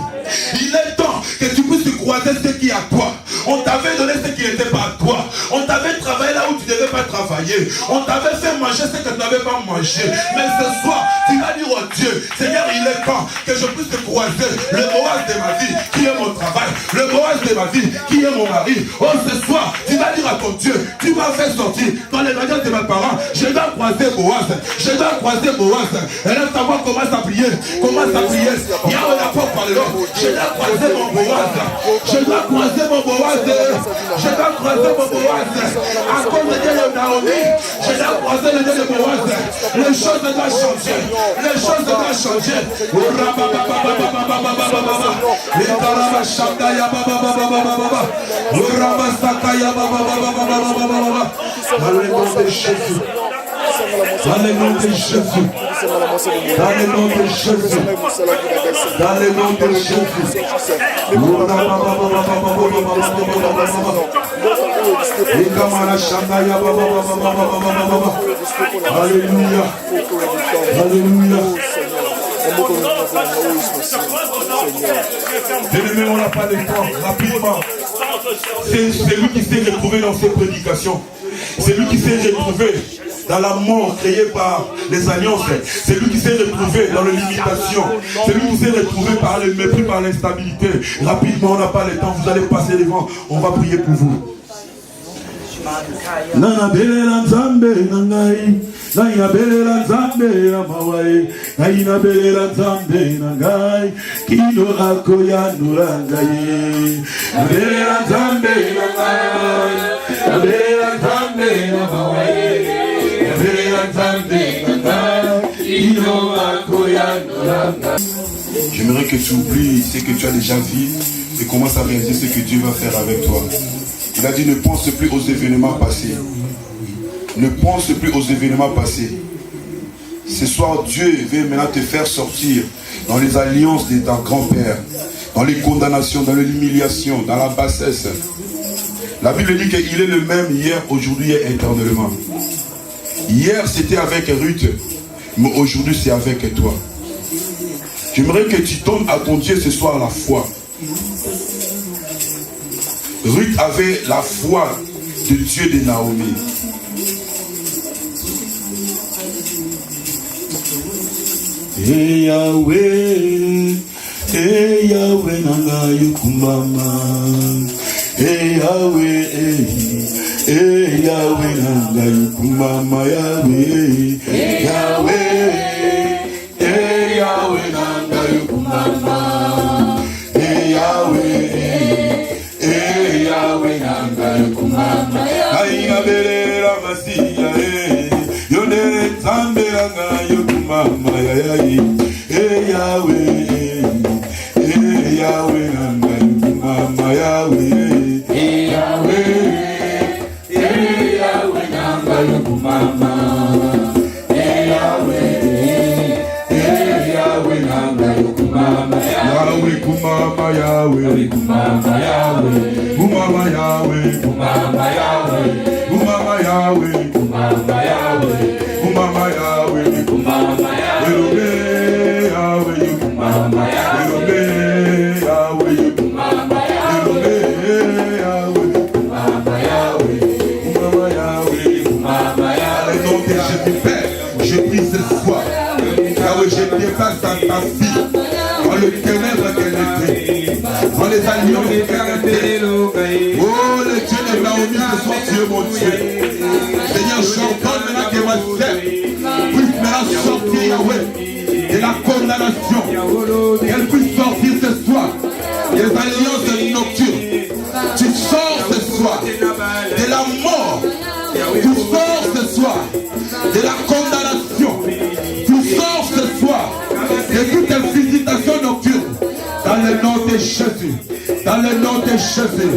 Il est temps que tu puisses croiser ce qui est à toi. On t'avait donné ce qui n'était pas à toi. On t'avait travaillé là où tu ne devais pas travailler. On t'avait fait manger ce que tu n'avais pas mangé. Mais ce soir, tu vas dire au Dieu, Seigneur, il est temps que je puisse croiser le Boaz de ma vie, qui est mon travail. Le Boaz de ma vie, qui est mon mari. Oh, ce soir, tu vas dire à ton Dieu, tu m'as fait sortir dans les magasins de mes parents. Je dois croiser Boaz. Je dois croiser Boaz. Et là, savoir comment à prier. Commence à prier. Yahweh n'a pas parlé. Je dois croiser mon Boaz. Je dois croiser mon Boaz. Je dois croiser mon Boaz. À cause de Dieu de Naomi, je dois croiser le Dieu de Boaz. Les choses doivent changer. Les choses doivent changer. Dans le nom de Jésus. Dans le nom de Jésus. Dans le nom de Jésus. Dans le nom de Jésus. Alléluia. Alléluia. Bien-aimé, on n'a pas de temps. Rapidement. C'est lui qui s'est retrouvé dans ses prédications. C'est lui qui s'est retrouvé dans la mort créée par les alliances. C'est lui qui s'est retrouvé dans les limitations. C'est lui qui s'est retrouvé par le mépris, par l'instabilité. Rapidement, on n'a pas le temps. Vous allez passer devant. On va prier pour vous. Nana belela nzambe nangai, naya belela nzambe amawai, naina belela nzambe nangai, kino akoya nurangai, belela nzambe nangai, belela nzambe amawai, belela nzambe nangai, kino akoya nurangai. J'aimerais que tu oublies ce que tu as déjà vu et commences à réaliser ce que Dieu va faire avec toi. Il a dit ne pense plus aux événements passés. Ne pense plus aux événements passés. Ce soir, Dieu veut maintenant te faire sortir dans les alliances de ton grand-père, dans les condamnations, dans l'humiliation, dans la bassesse. La Bible dit qu'il est le même hier, aujourd'hui et éternellement. Hier, c'était avec Ruth, mais aujourd'hui, c'est avec toi. J'aimerais que tu donnes à ton Dieu ce soir la foi. Ruth avait la foi de Dieu de Naomi. Hey Yahweh, nanga yukumama. Hey Yahweh, nanga yukumama Yahweh. Hey Yahweh, nanga yukumama. Hey Yahweh, Aina belela masia yonere tambela ngayo kumama yayi Yahweh nanga kumama Yahweh nanga kumama Yahweh nanga kumama Yahweh kumama Yahweh kumama Yahweh kumama Yahweh kumama Yahweh kumama Yahweh kumama Yahweh kumama Yahweh kumama Yahweh kumama Je prie ce soir, Yahweh, je dépasse ta fille dans le ténèbre qu'elle était, dans les alliances qu'elle était. Oh, le Dieu de Naomi, ce soir, tu es mon Dieu. Seigneur, j'ordonne maintenant que ma sœur puisse maintenant sortir, Yahweh, de la condamnation, qu'elle puisse sortir ce soir des alliances nocturnes. Tu sors ce soir de la mort, tu sors ce soir de la condamnation, tu sors ce soir de toutes les visitations nocturnes, dans le nom de Jésus, dans le nom de Jésus.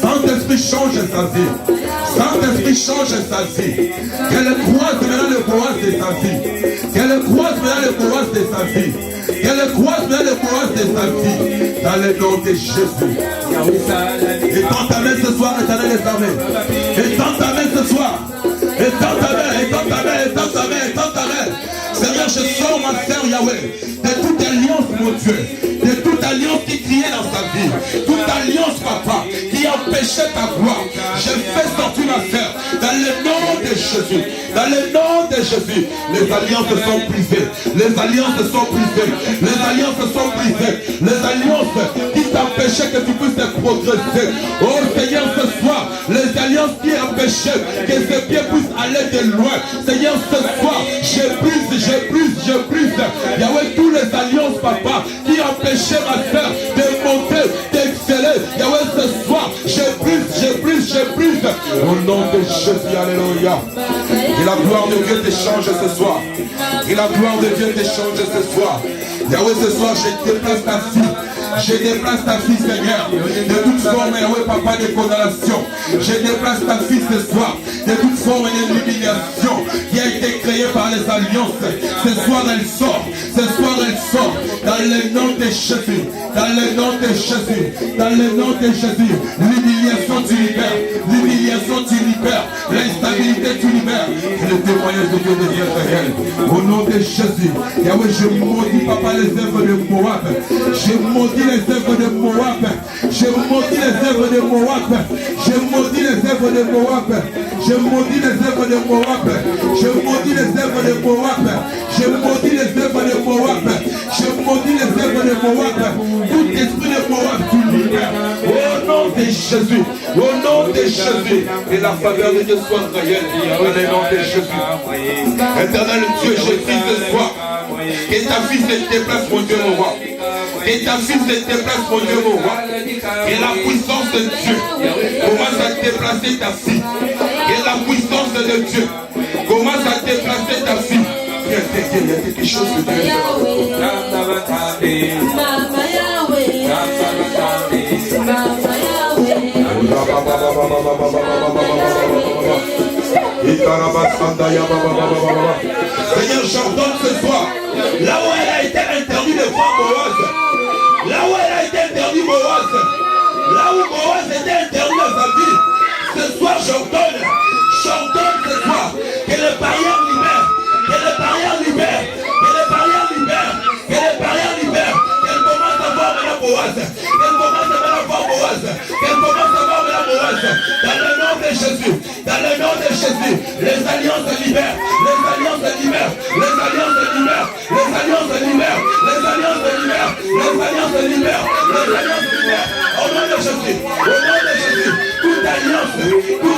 Saint-Esprit, change sa vie, Saint-Esprit, change sa vie, qu'elle croise maintenant le Boaz de sa vie, qu'elle croise maintenant le Boaz de sa vie, qu'elle croise maintenant le Boaz de sa vie, dans le nom de Jésus. Étends ta main ce soir, Éternel des armées, étends ta main ce soir. Étends ta main, étends ta main, étends ta main, étends ta main. Seigneur, je sors ma sœur Yahweh de toute alliance, mon Dieu, de toute alliance qui criait dans sa vie, toute alliance, papa, qui empêchait ta gloire. Je fais sortir ma sœur dans le nom de Jésus, dans le nom de Jésus. Les alliances sont brisées, les alliances sont brisées, les alliances sont brisées, les alliances qui t'empêchaient que tu puisses progresser. Oh Seigneur, ce soir, les alliances qui empêchaient que ce pied puisse aller de loin. Seigneur, ce soir, je brise. Yahweh, tous les alliances, papa, qui empêchaient ma soeur de monter, d'exceller. Yahweh, ce soir, je brise. Au nom de Jésus, alléluia. Et la gloire de Dieu t'échange ce soir. Et la gloire de Dieu t'échange ce soir. Yahweh, ce soir, je déplace ta fille. Je déplace ta fille, Seigneur, de toute forme, Yahweh, papa, de condamnation. Je déplace ta fille ce soir, de toute forme d'humiliation qui a été créée par les alliances. Ce soir, elle sort. Ce soir, elle sort. Dans le nom de Jésus. Dans le nom de Jésus. Dans le nom de Jésus. L'humiliation, tu libères. L'humiliation, tu libères. L'instabilité, tu libères. Et le témoignage de Dieu devient réel. Au nom de Jésus. Yahweh, je maudis, papa, les œuvres de Moab. Je maudis les œuvres de Moab. Je maudis les œuvres de Moab. Je maudis les œuvres de Moab. Je maudis les œuvres de Moab. Je maudis les œuvres de Moab. Je maudis les œuvres de Moab. Je maudis les œuvres de Moab. Tout esprit de Moab, tu libères. Au nom de Jésus. Au nom de Jésus. Et la faveur de Dieu soit réelle. Au nom de Jésus. Éternel Dieu, je prie ce soir que ta fille se déplace, mon Dieu, mon roi. Et ta fille se déplace, mon Dieu, mon roi. Et la puissance de Dieu commence à déplacer ta fille. Et la puissance de Dieu commence à déplacer ta fille. Il y a quelque chose que Dieu Seigneur, j'ordonne ce soir, là où elle a été interdit de voir Boaz, là où elle a été interdit Boaz, là où Boaz était interdit dans sa vie, ce soir j'ordonne ce soir que les barrières libèrent, que les barrières libèrent, que les barrières libèrent, que les barrières libèrent, qu'elle commence à voir maintenant Boaz, qu'elle commence à voir Boaz, qu'elle commence à voir maintenant Boaz, dans le nom de Jésus, dans le nom de Jésus, les alliances libèrent, les alliances libèrent, les alliances libèrent, les alliances libèrent, les alliances libèrent, les alliances libèrent, les alliances libèrent, au nom de Jésus, au nom de Jésus, toute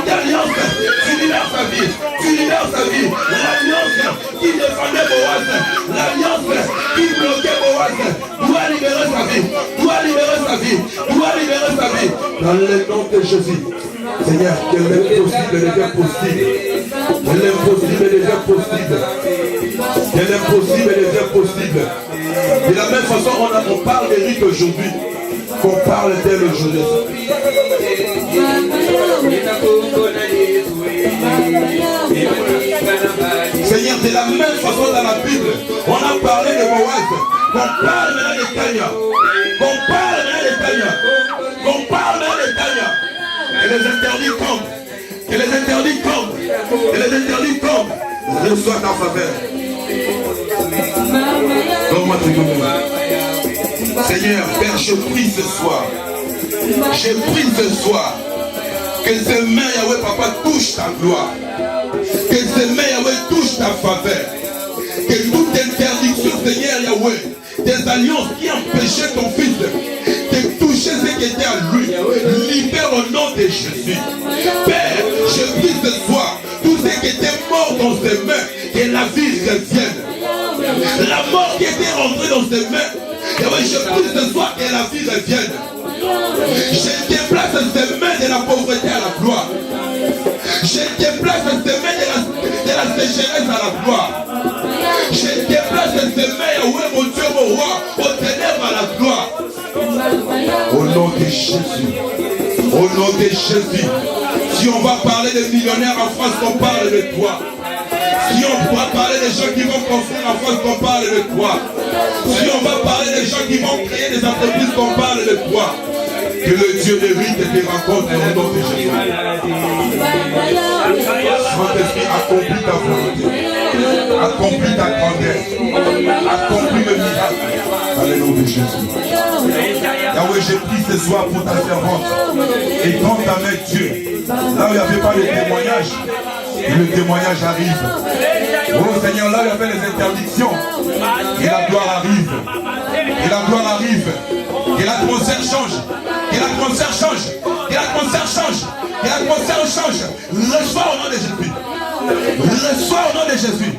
alliance, tu libères sa vie, tu libères sa vie, l'alliance qui défendait Boaz, l'alliance qui bloquait Boaz, doit libérer sa vie, doit libérer sa vie, doit libérer sa vie, dans le nom de Jésus. Seigneur, que l'impossible devient possible. Que l'impossible devient possible. Que l'impossible devient possible. De la même façon, on parle d'Éric aujourd'hui, qu'on parle d'elle aujourd'hui. Seigneur, de la même façon dans la Bible, on a parlé de Boaz, qu'on parle maintenant de Tania, qu'on parle maintenant de Tania, qu'on parle maintenant de Tania. Que les interdits tombent. Que les interdits tombent. Que les interdits tombent. Reçois ta faveur. Donne-moi tes Seigneur, Père, je prie ce soir. Je prie ce soir que ces mains, Yahweh, Papa, touchent ta gloire. Que ces mains, Yahweh, touchent ta faveur. Que toute interdiction, Seigneur, Yahweh, des alliances qui empêchaient ton fils de toucher ce qui était à lui, libère au nom de Jésus. Père, je prie ce soir, tout ce qui était mort dans ses mains, que la vie revienne. La mort qui était rentrée dans ses mains, Yahweh, je prie ce soir que la vie revienne. Je déplace ces mains de la pauvreté à la gloire. Je déplace ces mains de la sécheresse à la gloire. Je déplace ces mains, Yahweh, mon Dieu, mon roi, aux ténèbres à la gloire. Au nom de Jésus. Au nom de Jésus. Si on va parler de millionnaires en France, qu'on parle de toi. Si on va parler des gens qui vont construire en France, qu'on parle de toi. Si on va parler des gens qui vont créer des entreprises, qu'on parle de toi. Que le Dieu des rites te rencontre au nom de Jésus. Saint-Esprit, accomplis ta volonté. Accomplis ta grandeur. Accomplis le miracle. Dans le nom de Jésus. Yahweh, j'ai pris ce soir pour ta servante. Et quand ta main, Dieu, là où il n'y avait pas de témoignage, le témoignage arrive. Oh Seigneur, là où il y avait les interdictions, et la gloire arrive. Et la gloire arrive. Et l'atmosphère change. Et l'atmosphère change. Et l'atmosphère change. Et l'atmosphère change. Reçois au nom de Jésus. Reçois au nom de Jésus.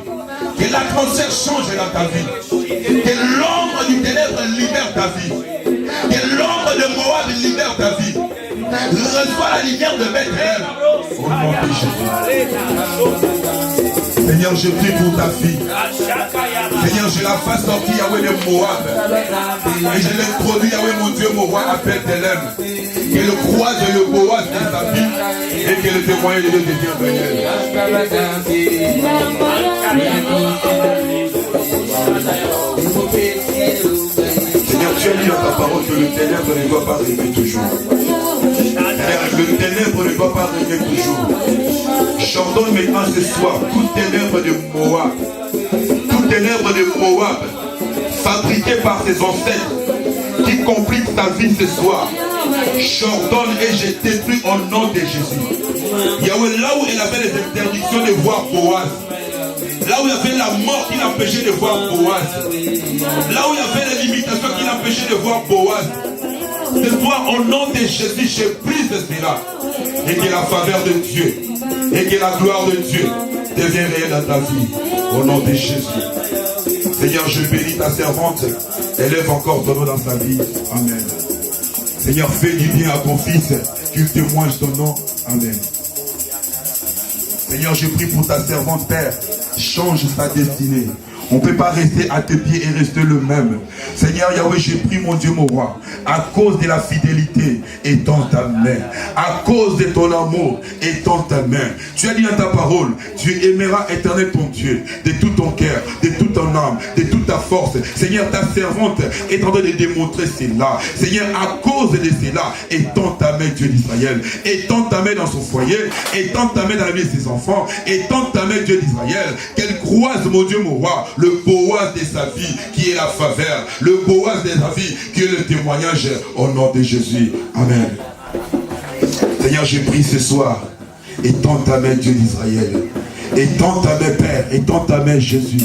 Que l'atmosphère change dans ta vie. Que l'ombre du ténèbre libère ta vie. Que l'ombre de Moab libère ta vie. Reçois la lumière de Bethléem. Au nom de Jésus. Seigneur, je prie pour ta fille. Seigneur, je la fasse sortir, Yahweh, de Moab. Et je l'introduis, Yahweh, mon Dieu, mon roi, à Bethléem. Qu'elle croise le Boaz de sa vie. Et que le témoignage de Dieu devienne réel. Seigneur, tu as dit dans ta parole que le ténèbre ne doit pas régner toujours. Le ténèbre ne doit pas régner toujours. J'ordonne maintenant ce soir toute ténèbre de Moab, toute ténèbre de Moab, fabriquée par ses ancêtres, qui complique ta vie ce soir. J'ordonne et je détruis au nom de Jésus. Yahweh, là où il avait les interdictions de voir Boaz, là où il y avait la mort qui l'empêchait de voir Boaz, là où il y avait les limitations qui l'empêchaient de voir Boaz, ce soir, au nom de Jésus, je brise cela. Et que la faveur de Dieu, et que la gloire de Dieu devienne réelle dans ta vie. Au nom de Jésus. Seigneur, je bénis ta servante. Élève encore ton nom dans sa vie. Amen. Seigneur, fais du bien à ton fils, qu'il témoigne ton nom. Amen. Seigneur, je prie pour ta servante, Père. Change sa destinée. On ne peut pas rester à tes pieds et rester le même. Seigneur Yahweh, je prie mon Dieu, mon roi, à cause de la fidélité, étends ta main. À cause de ton amour, étends ta main. Tu as dit dans ta parole, tu aimeras éternel ton Dieu, de tout ton cœur, de toute ton âme, de toute ta force. Seigneur, ta servante est en train de démontrer cela. Seigneur, à cause de cela, étends ta main, Dieu d'Israël. Étends ta main dans son foyer, étends ta main dans la vie de ses enfants, étends ta main, Dieu d'Israël. Qu'elle croise, mon Dieu, mon roi, le Boaz de sa vie, qui est la faveur, le Boaz de sa vie, qui est le témoignage, au nom de Jésus. Amen. Seigneur, je prie ce soir, étends ta main, Dieu d'Israël. Étends ta main, Père, étends ta main, Jésus.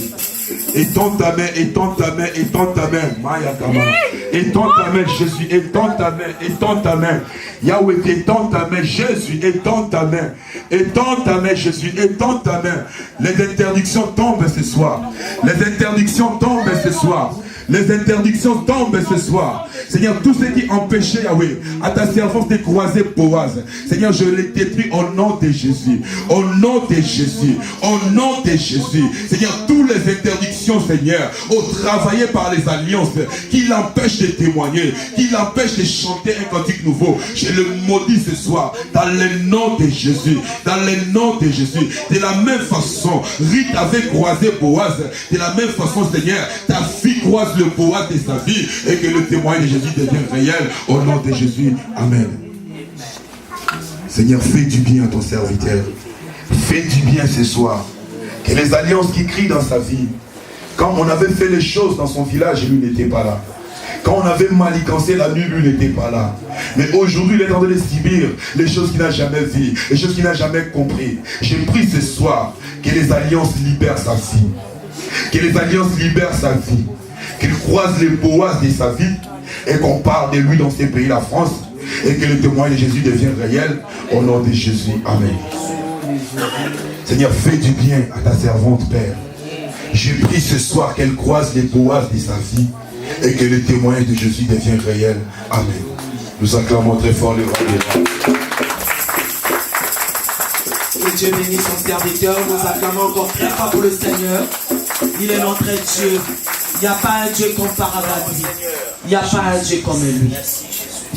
Étends ta main, étends ta main, étends ta main. Maya Kama. Étends ta main, Jésus, étends ta main, étends ta main. Yahweh, étends ta main, Jésus, étends ta main. Étends ta main, Jésus, étends ta main. Les interdictions tombent ce soir. Les interdictions tombent ce soir. Les interdictions tombent ce soir. Seigneur, tout ce qui empêchait Yahweh à ta servante de croiser Boaz, Seigneur, je les détruis au nom de Jésus. Au nom de Jésus. Au nom de Jésus. Seigneur, toutes les interdictions, Seigneur, au travailler par les alliances qui l'empêchent de témoigner, qui l'empêchent de chanter un cantique nouveau, je le maudis ce soir dans le nom de Jésus. Dans le nom de Jésus. De la même façon, Ruth avait croisé Boaz. De la même façon, Seigneur, ta fille croise le Boaz de sa vie et que le témoignage de Jésus devienne réel au nom de Jésus. Amen. Seigneur, fais du bien à ton serviteur. Fais du bien ce soir. Que les alliances qui crient dans sa vie, quand on avait fait les choses dans son village, lui n'était pas là. Quand on avait manigancé la nuit, lui n'était pas là. Mais aujourd'hui, il est en train de subir les choses qu'il n'a jamais vues, les choses qu'il n'a jamais compris. J'ai pris ce soir que les alliances libèrent sa vie. Que les alliances libèrent sa vie. Qu'il croise les Boaz de sa vie et qu'on parle de lui dans ces pays, la France, et que le témoignage de Jésus devienne réel au nom de Jésus. Amen. Seigneur, fais du bien à ta servante, Père. J'ai pris ce soir qu'elle croise les Boaz de sa vie et que le témoignage de Jésus devienne réel. Amen. Nous acclamons très fort le roi des rois. Que Dieu bénisse son serviteur. Nous acclamons encore très fort pour le Seigneur. Il est notre Dieu. Il n'y a pas un Dieu comparable à lui. Il n'y a pas un Dieu comme lui.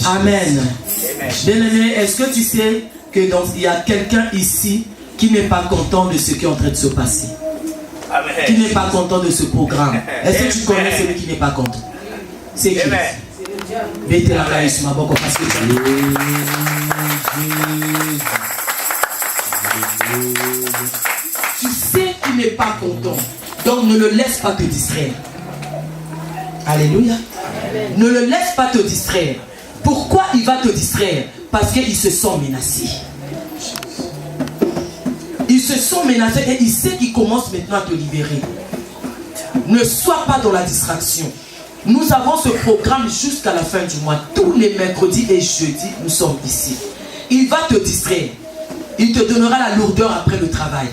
Amen. Bien-aimé, est-ce que tu sais qu'il y a quelqu'un ici qui n'est pas content de ce qui est en train de se passer? Amen. Qui n'est pas content de ce programme? Est-ce que tu connais celui qui n'est pas content? C'est qui? Mettez la caille sur ma boca parce que tu sais qu'il n'est pas content. Donc ne le laisse pas te distraire. Alléluia. Ne le laisse pas te distraire. Pourquoi il va te distraire? Parce qu'il se sent menacé. Ils se sont menacés et il sait qu'il commence maintenant à te libérer. Ne sois pas dans la distraction. Nous avons ce programme jusqu'à la fin du mois. Tous les mercredis et jeudis, nous sommes ici. Il va te distraire. Il te donnera la lourdeur après le travail.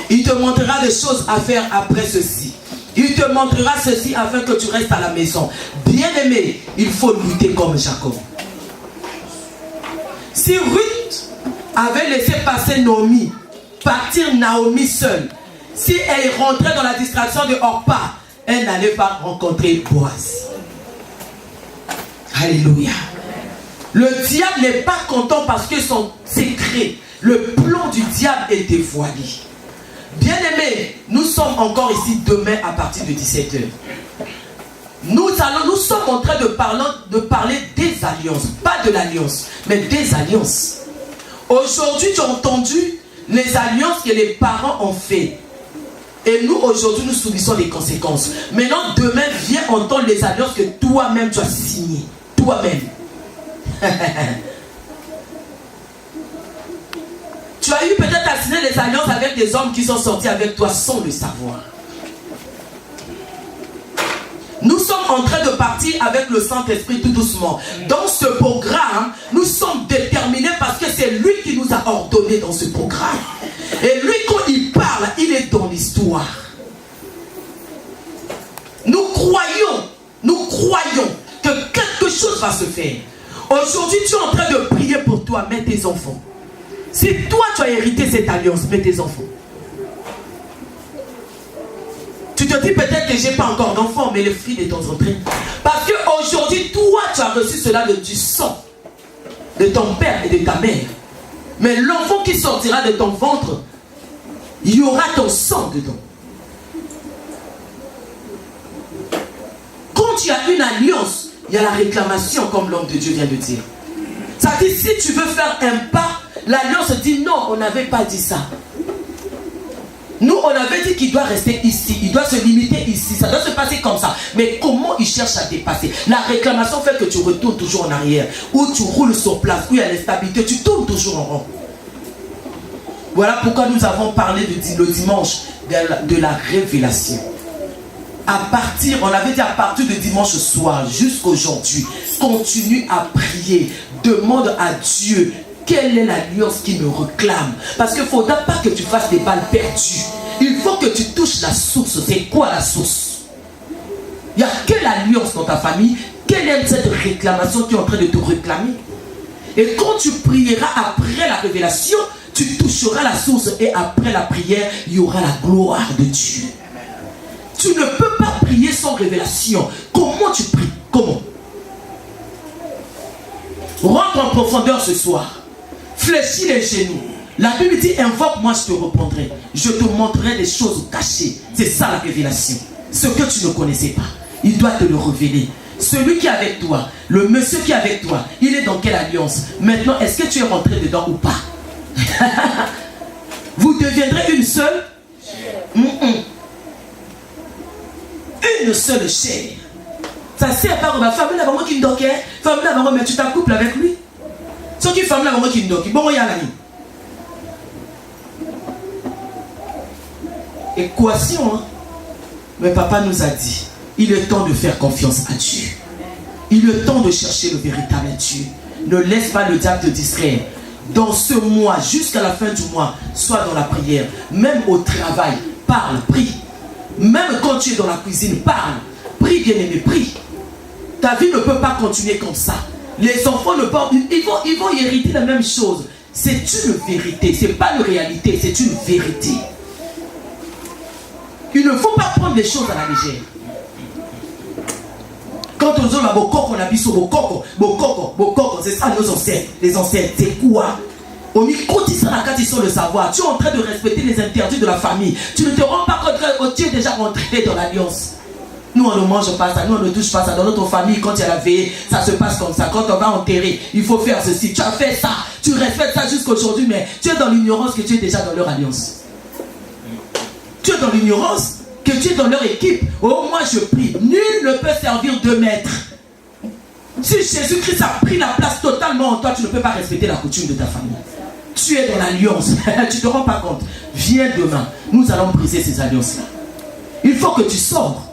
Il te montrera des choses à faire après ceci. Il te montrera ceci afin que tu restes à la maison. Bien-aimé, il faut lutter comme Jacob. Si Ruth avait laissé passer Naomi, partir Naomi seule, si elle rentrait dans la distraction de Orpa, elle n'allait pas rencontrer Boaz. Alléluia. Le diable n'est pas content parce que son secret, le plan du diable est dévoilé. Bien-aimés, nous sommes encore ici demain à partir de 17 h. Nous sommes en train de parler des alliances, pas de l'alliance, mais des alliances. Aujourd'hui, tu as entendu les alliances que les parents ont fait. Et nous, aujourd'hui, nous subissons les conséquences. Maintenant, demain, viens entendre les alliances que toi-même, tu as signées. Toi-même. Tu as eu peut-être à signer des alliances avec des hommes qui sont sortis avec toi sans le savoir. Nous sommes en train de partir avec le Saint-Esprit tout doucement. Dans ce programme, nous sommes déterminés parce que c'est lui qui nous a ordonné dans ce programme. Et lui, quand il parle, il est dans l'histoire. Nous croyons que quelque chose va se faire. Aujourd'hui, tu es en train de prier pour toi, mets tes enfants. Si toi, tu as hérité cette alliance, mets tes enfants. Tu te dis peut-être que je n'ai pas encore d'enfants, mais le fruit est en train. Parce qu'aujourd'hui, toi, tu as reçu cela du sang de ton père et de ta mère. Mais l'enfant qui sortira de ton ventre, il y aura ton sang dedans. Quand tu as une alliance, il y a la réclamation, comme l'homme de Dieu vient de dire. Ça dit, si tu veux faire un pas, l'alliance dit non, on n'avait pas dit ça. Nous, on avait dit qu'il doit rester ici, il doit se limiter ici, ça doit se passer comme ça. Mais comment il cherche à dépasser? La réclamation fait que tu retournes toujours en arrière, ou tu roules sur place, où il y a l'instabilité, tu tournes toujours en rond. Voilà pourquoi nous avons parlé le dimanche de la révélation. On avait dit à partir de dimanche soir jusqu'à aujourd'hui, continue à prier, demande à Dieu quelle est l'alliance qui me réclame. Parce qu'il ne faudra pas que tu fasses des balles perdues. Il faut que tu touches la source. C'est quoi la source? Il n'y a quelle alliance dans ta famille? Quelle est cette réclamation qui est en train de te réclamer? Et quand tu prieras après la révélation, tu toucheras la source et après la prière, il y aura la gloire de Dieu. Tu ne peux pas prier sans révélation. Comment tu pries? Comment? Rentre en profondeur ce soir. Fléchis les genoux. La Bible dit, invoque, moi je te répondrai. Je te montrerai des choses cachées. C'est ça la révélation. Ce que tu ne connaissais pas, il doit te le révéler. Celui qui est avec toi, le monsieur qui est avec toi, il est dans quelle alliance? Maintenant, est-ce que tu es rentré dedans ou pas? Vous deviendrez une seule? Une seule chair. Ça sert pas à femme là, maman qui ne doque, femme là, maman, mais tu t'accouples avec lui. Sauf que femme là, maman qui ne doque, bon, il y a la nuit. Équation, hein? Mais papa nous a dit, il est temps de faire confiance à Dieu. Il est temps de chercher le véritable Dieu. Ne laisse pas le diable te distraire. Dans ce mois, jusqu'à la fin du mois, sois dans la prière. Même au travail, parle, prie. Même quand tu es dans la cuisine, parle. Prie, bien-aimé, prie. Ta vie ne peut pas continuer comme ça. Les enfants ne peuvent, ils vont hériter la même chose. C'est une vérité, c'est pas une réalité, c'est une vérité. Il ne faut pas prendre les choses à la légère. Quand on dit on a vu sur Bokoko, c'est ça nos ancêtres. Les ancêtres, c'est quoi? On y cotise la carte, ils sont le savoir. Tu es en train de respecter les interdits de la famille. Tu ne te rends pas compte que tu es déjà rentré dans l'alliance. Nous, on ne mange pas ça, nous, on ne touche pas ça. Dans notre famille, quand il y a la veillée, ça se passe comme ça. Quand on va enterrer, il faut faire ceci. Tu as fait ça, tu respectes ça jusqu'à aujourd'hui, mais tu es dans l'ignorance que tu es déjà dans leur alliance. Tu es dans l'ignorance que tu es dans leur équipe. Oh, moi je prie. Nul ne peut servir 2 maîtres. Si Jésus-Christ a pris la place totalement en toi, tu ne peux pas respecter la coutume de ta famille. Tu es dans l'alliance. Tu ne te rends pas compte. Viens demain. Nous allons briser ces alliances-là. Il faut que tu sors.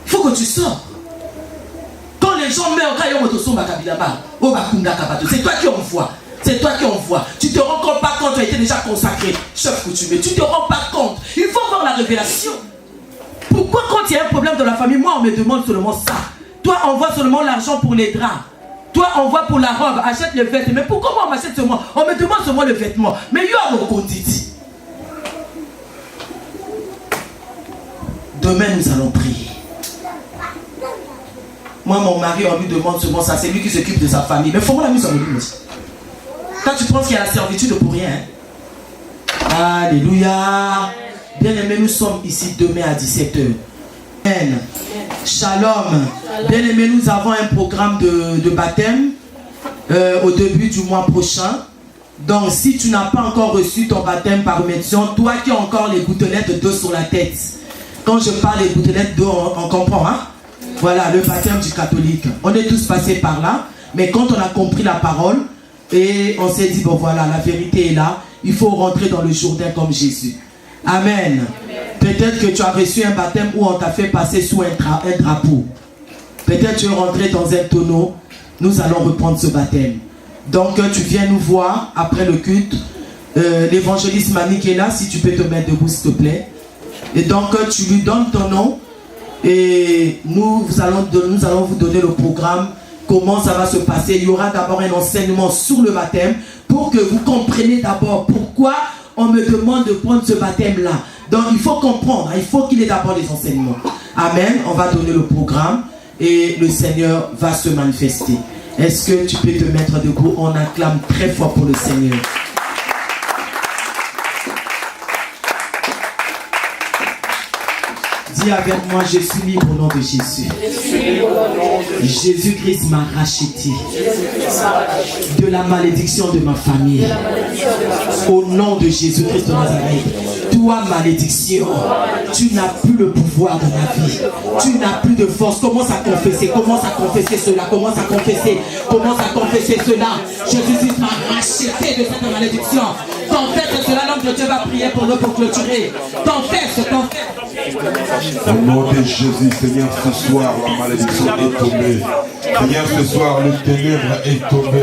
Il faut que tu sors. Quand les gens meurent, c'est toi qui envoies. C'est toi qui envoies. Tu ne te rends compte pas quand tu as été déjà consacré, chef coutumier. Tu ne te rends pas compte. Il faut voir la révélation. Pourquoi quand il y a un problème dans la famille, moi on me demande seulement ça. Toi envoie seulement l'argent pour les draps. Toi envoie pour la robe, achète les vêtements. Mais pourquoi moi on m'achète seulement? On me demande seulement le vêtement. Mais il y a mon conditi. Demain nous allons prier. Moi mon mari on lui demande seulement ça. C'est lui qui s'occupe de sa famille. Mais faut-moi la mise en lui aussi. Quand tu penses qu'il y a la servitude pour rien. Hein? Alléluia. Bien-aimés, nous sommes ici demain à 17h. Amen. Shalom. Bien-aimés, nous avons un programme de baptême au début du mois prochain. Donc, si tu n'as pas encore reçu ton baptême par immersion, toi qui as encore les gouttelettes d'eau sur la tête. Quand je parle des gouttelettes d'eau, on comprend, hein? Voilà, le baptême du catholique. On est tous passés par là. Mais quand on a compris la parole, et on s'est dit, bon voilà, la vérité est là. Il faut rentrer dans le Jourdain comme Jésus. Amen. Peut-être que tu as reçu un baptême où on t'a fait passer sous un drapeau. Peut-être tu es rentré dans un tonneau. Nous allons reprendre ce baptême. Donc tu viens nous voir après le culte. L'évangéliste Mani qui est là, si tu peux te mettre debout s'il te plaît. Et donc tu lui donnes ton nom. Et nous allons vous donner le programme. Comment ça va se passer? Il y aura d'abord un enseignement sur le baptême pour que vous compreniez d'abord pourquoi on me demande de prendre ce baptême-là. Donc il faut comprendre, il faut qu'il y ait d'abord les enseignements. Amen. On va donner le programme et le Seigneur va se manifester. Est-ce que tu peux te mettre debout? On acclame très fort pour le Seigneur. Dis avec moi, je suis libre au nom de Jésus. Jésus-Christ m'a racheté de la malédiction de ma famille. Au nom de Jésus-Christ de Nazareth. Toi, malédiction, tu n'as plus le pouvoir de ma vie. Tu n'as plus de force. Commence à confesser. Commence à confesser cela. Commence à confesser. Commence à confesser cela. Jésus-Christ m'a racheté de cette malédiction. Confesse cela, l'homme de Dieu va prier pour nous pour clôturer. Confesse. Au nom de Jésus, Seigneur, ce soir, la malédiction est tombée. Seigneur, ce soir, le ténèbre est tombé.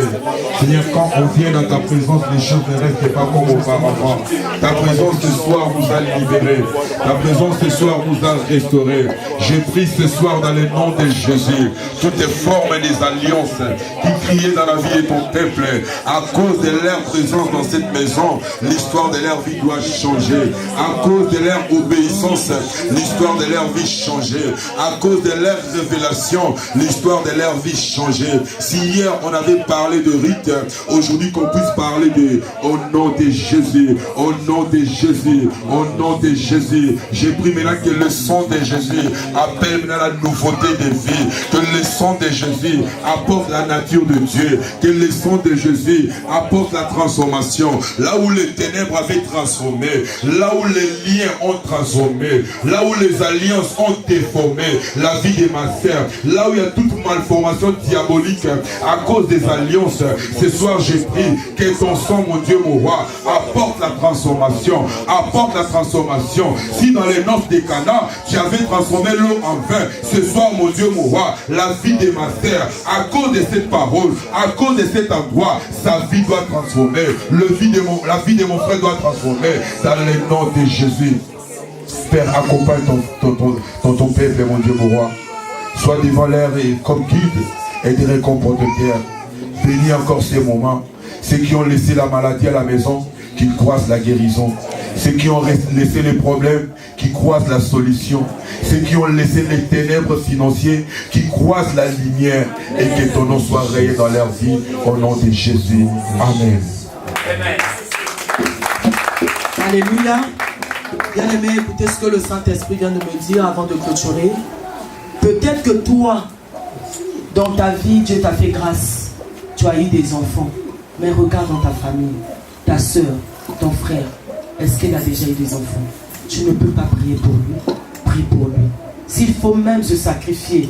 Seigneur, quand on vient dans ta présence, les choses ne restent pas comme auparavant. Ta présence ce soir nous a libérés. Ta présence ce soir nous a restaurés. Je prie ce soir dans le nom de Jésus. Toutes les formes et les alliances qui criaient dans la vie de ton temple, à cause de leur présence dans cette maison, l'histoire de leur vie doit changer. À cause de leur obéissance, l'histoire de leur vie changer. À cause de leur révélation, l'histoire de leur vie changer. Si hier on avait parlé de rite, aujourd'hui qu'on puisse parler de au nom de Jésus, au nom de Jésus, au nom de Jésus. J'ai pris maintenant que le sang de Jésus appelle maintenant la nouveauté de vie, que le sang de Jésus apporte la nature de Dieu, que le sang de Jésus apporte la transformation. Là où les ténèbres avaient transformé, là où les liens ont transformé, là où les alliances ont déformé la vie de ma sœur, là où il y a toute malformation diabolique à cause des alliances, ce soir j'ai pris que ton sang, mon Dieu, mon roi, apporte la transformation, apporte la transformation. Si dans les noces des Cana, tu avais transformé l'eau en vin, ce soir, mon Dieu, mon roi, la vie de ma sœur, à cause de cette parole, à cause de cet endroit, sa vie doit transformer, la vie de mon frère doit transformer, dans le nom de Jésus. Père, accompagne ton peuple, mon Dieu, mon roi. Sois devant l'air et comme guide et des récompenses de terre. Bénis encore ces moments. Ceux qui ont laissé la maladie à la maison, qu'ils croisent la guérison. Ceux qui ont laissé les problèmes, qui croisent la solution. Ceux qui ont laissé les ténèbres financières, qui croisent la lumière. Et que ton nom soit rayé dans leur vie. Au nom de Jésus. Amen. Amen. Alléluia. Bien aimé, écoutez ce que le Saint-Esprit vient de me dire avant de clôturer. Peut-être que toi, dans ta vie, Dieu t'a fait grâce. Tu as eu des enfants. Mais regarde dans ta famille, ta soeur, ton frère. Est-ce qu'elle a déjà eu des enfants? Tu ne peux pas prier pour lui. Prie pour lui. S'il faut même se sacrifier,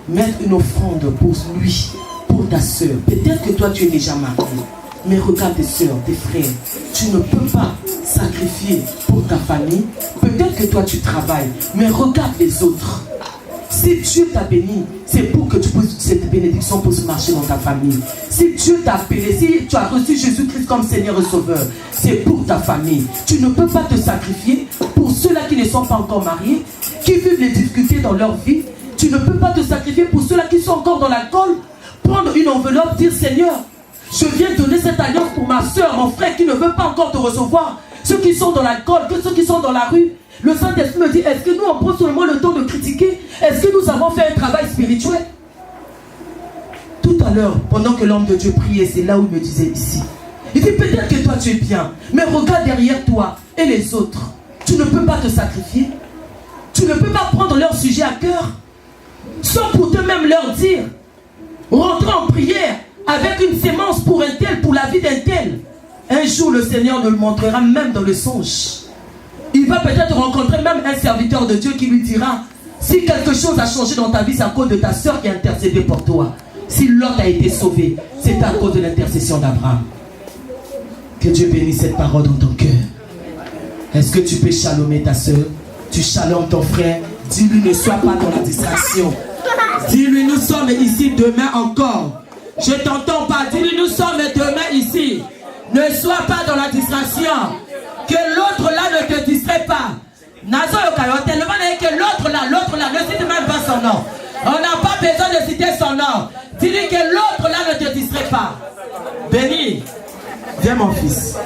mettre une offrande pour lui, pour ta soeur. Peut-être que toi, tu es déjà marié. Mais regarde tes soeurs, tes frères. Tu ne peux pas sacrifier pour ta famille. Peut-être que toi, tu travailles. Mais regarde les autres. Si Dieu t'a béni, c'est pour que cette bénédiction puisse marcher dans ta famille. Si Dieu t'a appelé, si tu as reçu Jésus-Christ comme Seigneur et Sauveur, c'est pour ta famille. Tu ne peux pas te sacrifier pour ceux-là qui ne sont pas encore mariés, qui vivent les difficultés dans leur vie. Tu ne peux pas te sacrifier pour ceux-là qui sont encore dans l'alcool. Prendre une enveloppe, dire Seigneur, je viens donner cette alliance pour ma soeur, mon frère qui ne veut pas encore te recevoir. Ceux qui sont dans l'alcool, ceux qui sont dans la rue. Le Saint-Esprit me dit, est-ce que nous on prend seulement le temps de critiquer? Est-ce que nous avons fait un travail spirituel? Tout à l'heure, pendant que l'homme de Dieu priait, c'est là où il me disait ici. Il dit peut-être que toi tu es bien, mais regarde derrière toi et les autres. Tu ne peux pas te sacrifier. Tu ne peux pas prendre leur sujet à cœur sans pour toi-même leur dire, rentre en prière avec une sémence pour un tel, pour la vie d'un tel. Un jour le Seigneur nous le montrera même dans le songe. Il va peut-être rencontrer même un serviteur de Dieu qui lui dira, si quelque chose a changé dans ta vie, c'est à cause de ta soeur qui a intercédé pour toi. Si Lot a été sauvé, c'est à cause de l'intercession d'Abraham. Que Dieu bénisse cette parole dans ton cœur. Est-ce que tu peux chalomer ta soeur? Tu chalomes ton frère. Dis-lui, ne sois pas dans la distraction. Dis-lui, nous sommes ici demain encore. Je t'entends pas. Dis-lui, nous sommes demain ici. Ne sois pas dans la distraction. Que l'autre là ne te distrait pas. Que l'autre là, ne cite même pas son nom. On n'a pas besoin de citer son nom. Dis-lui que l'autre là ne te distrait pas. Béni. Viens mon fils.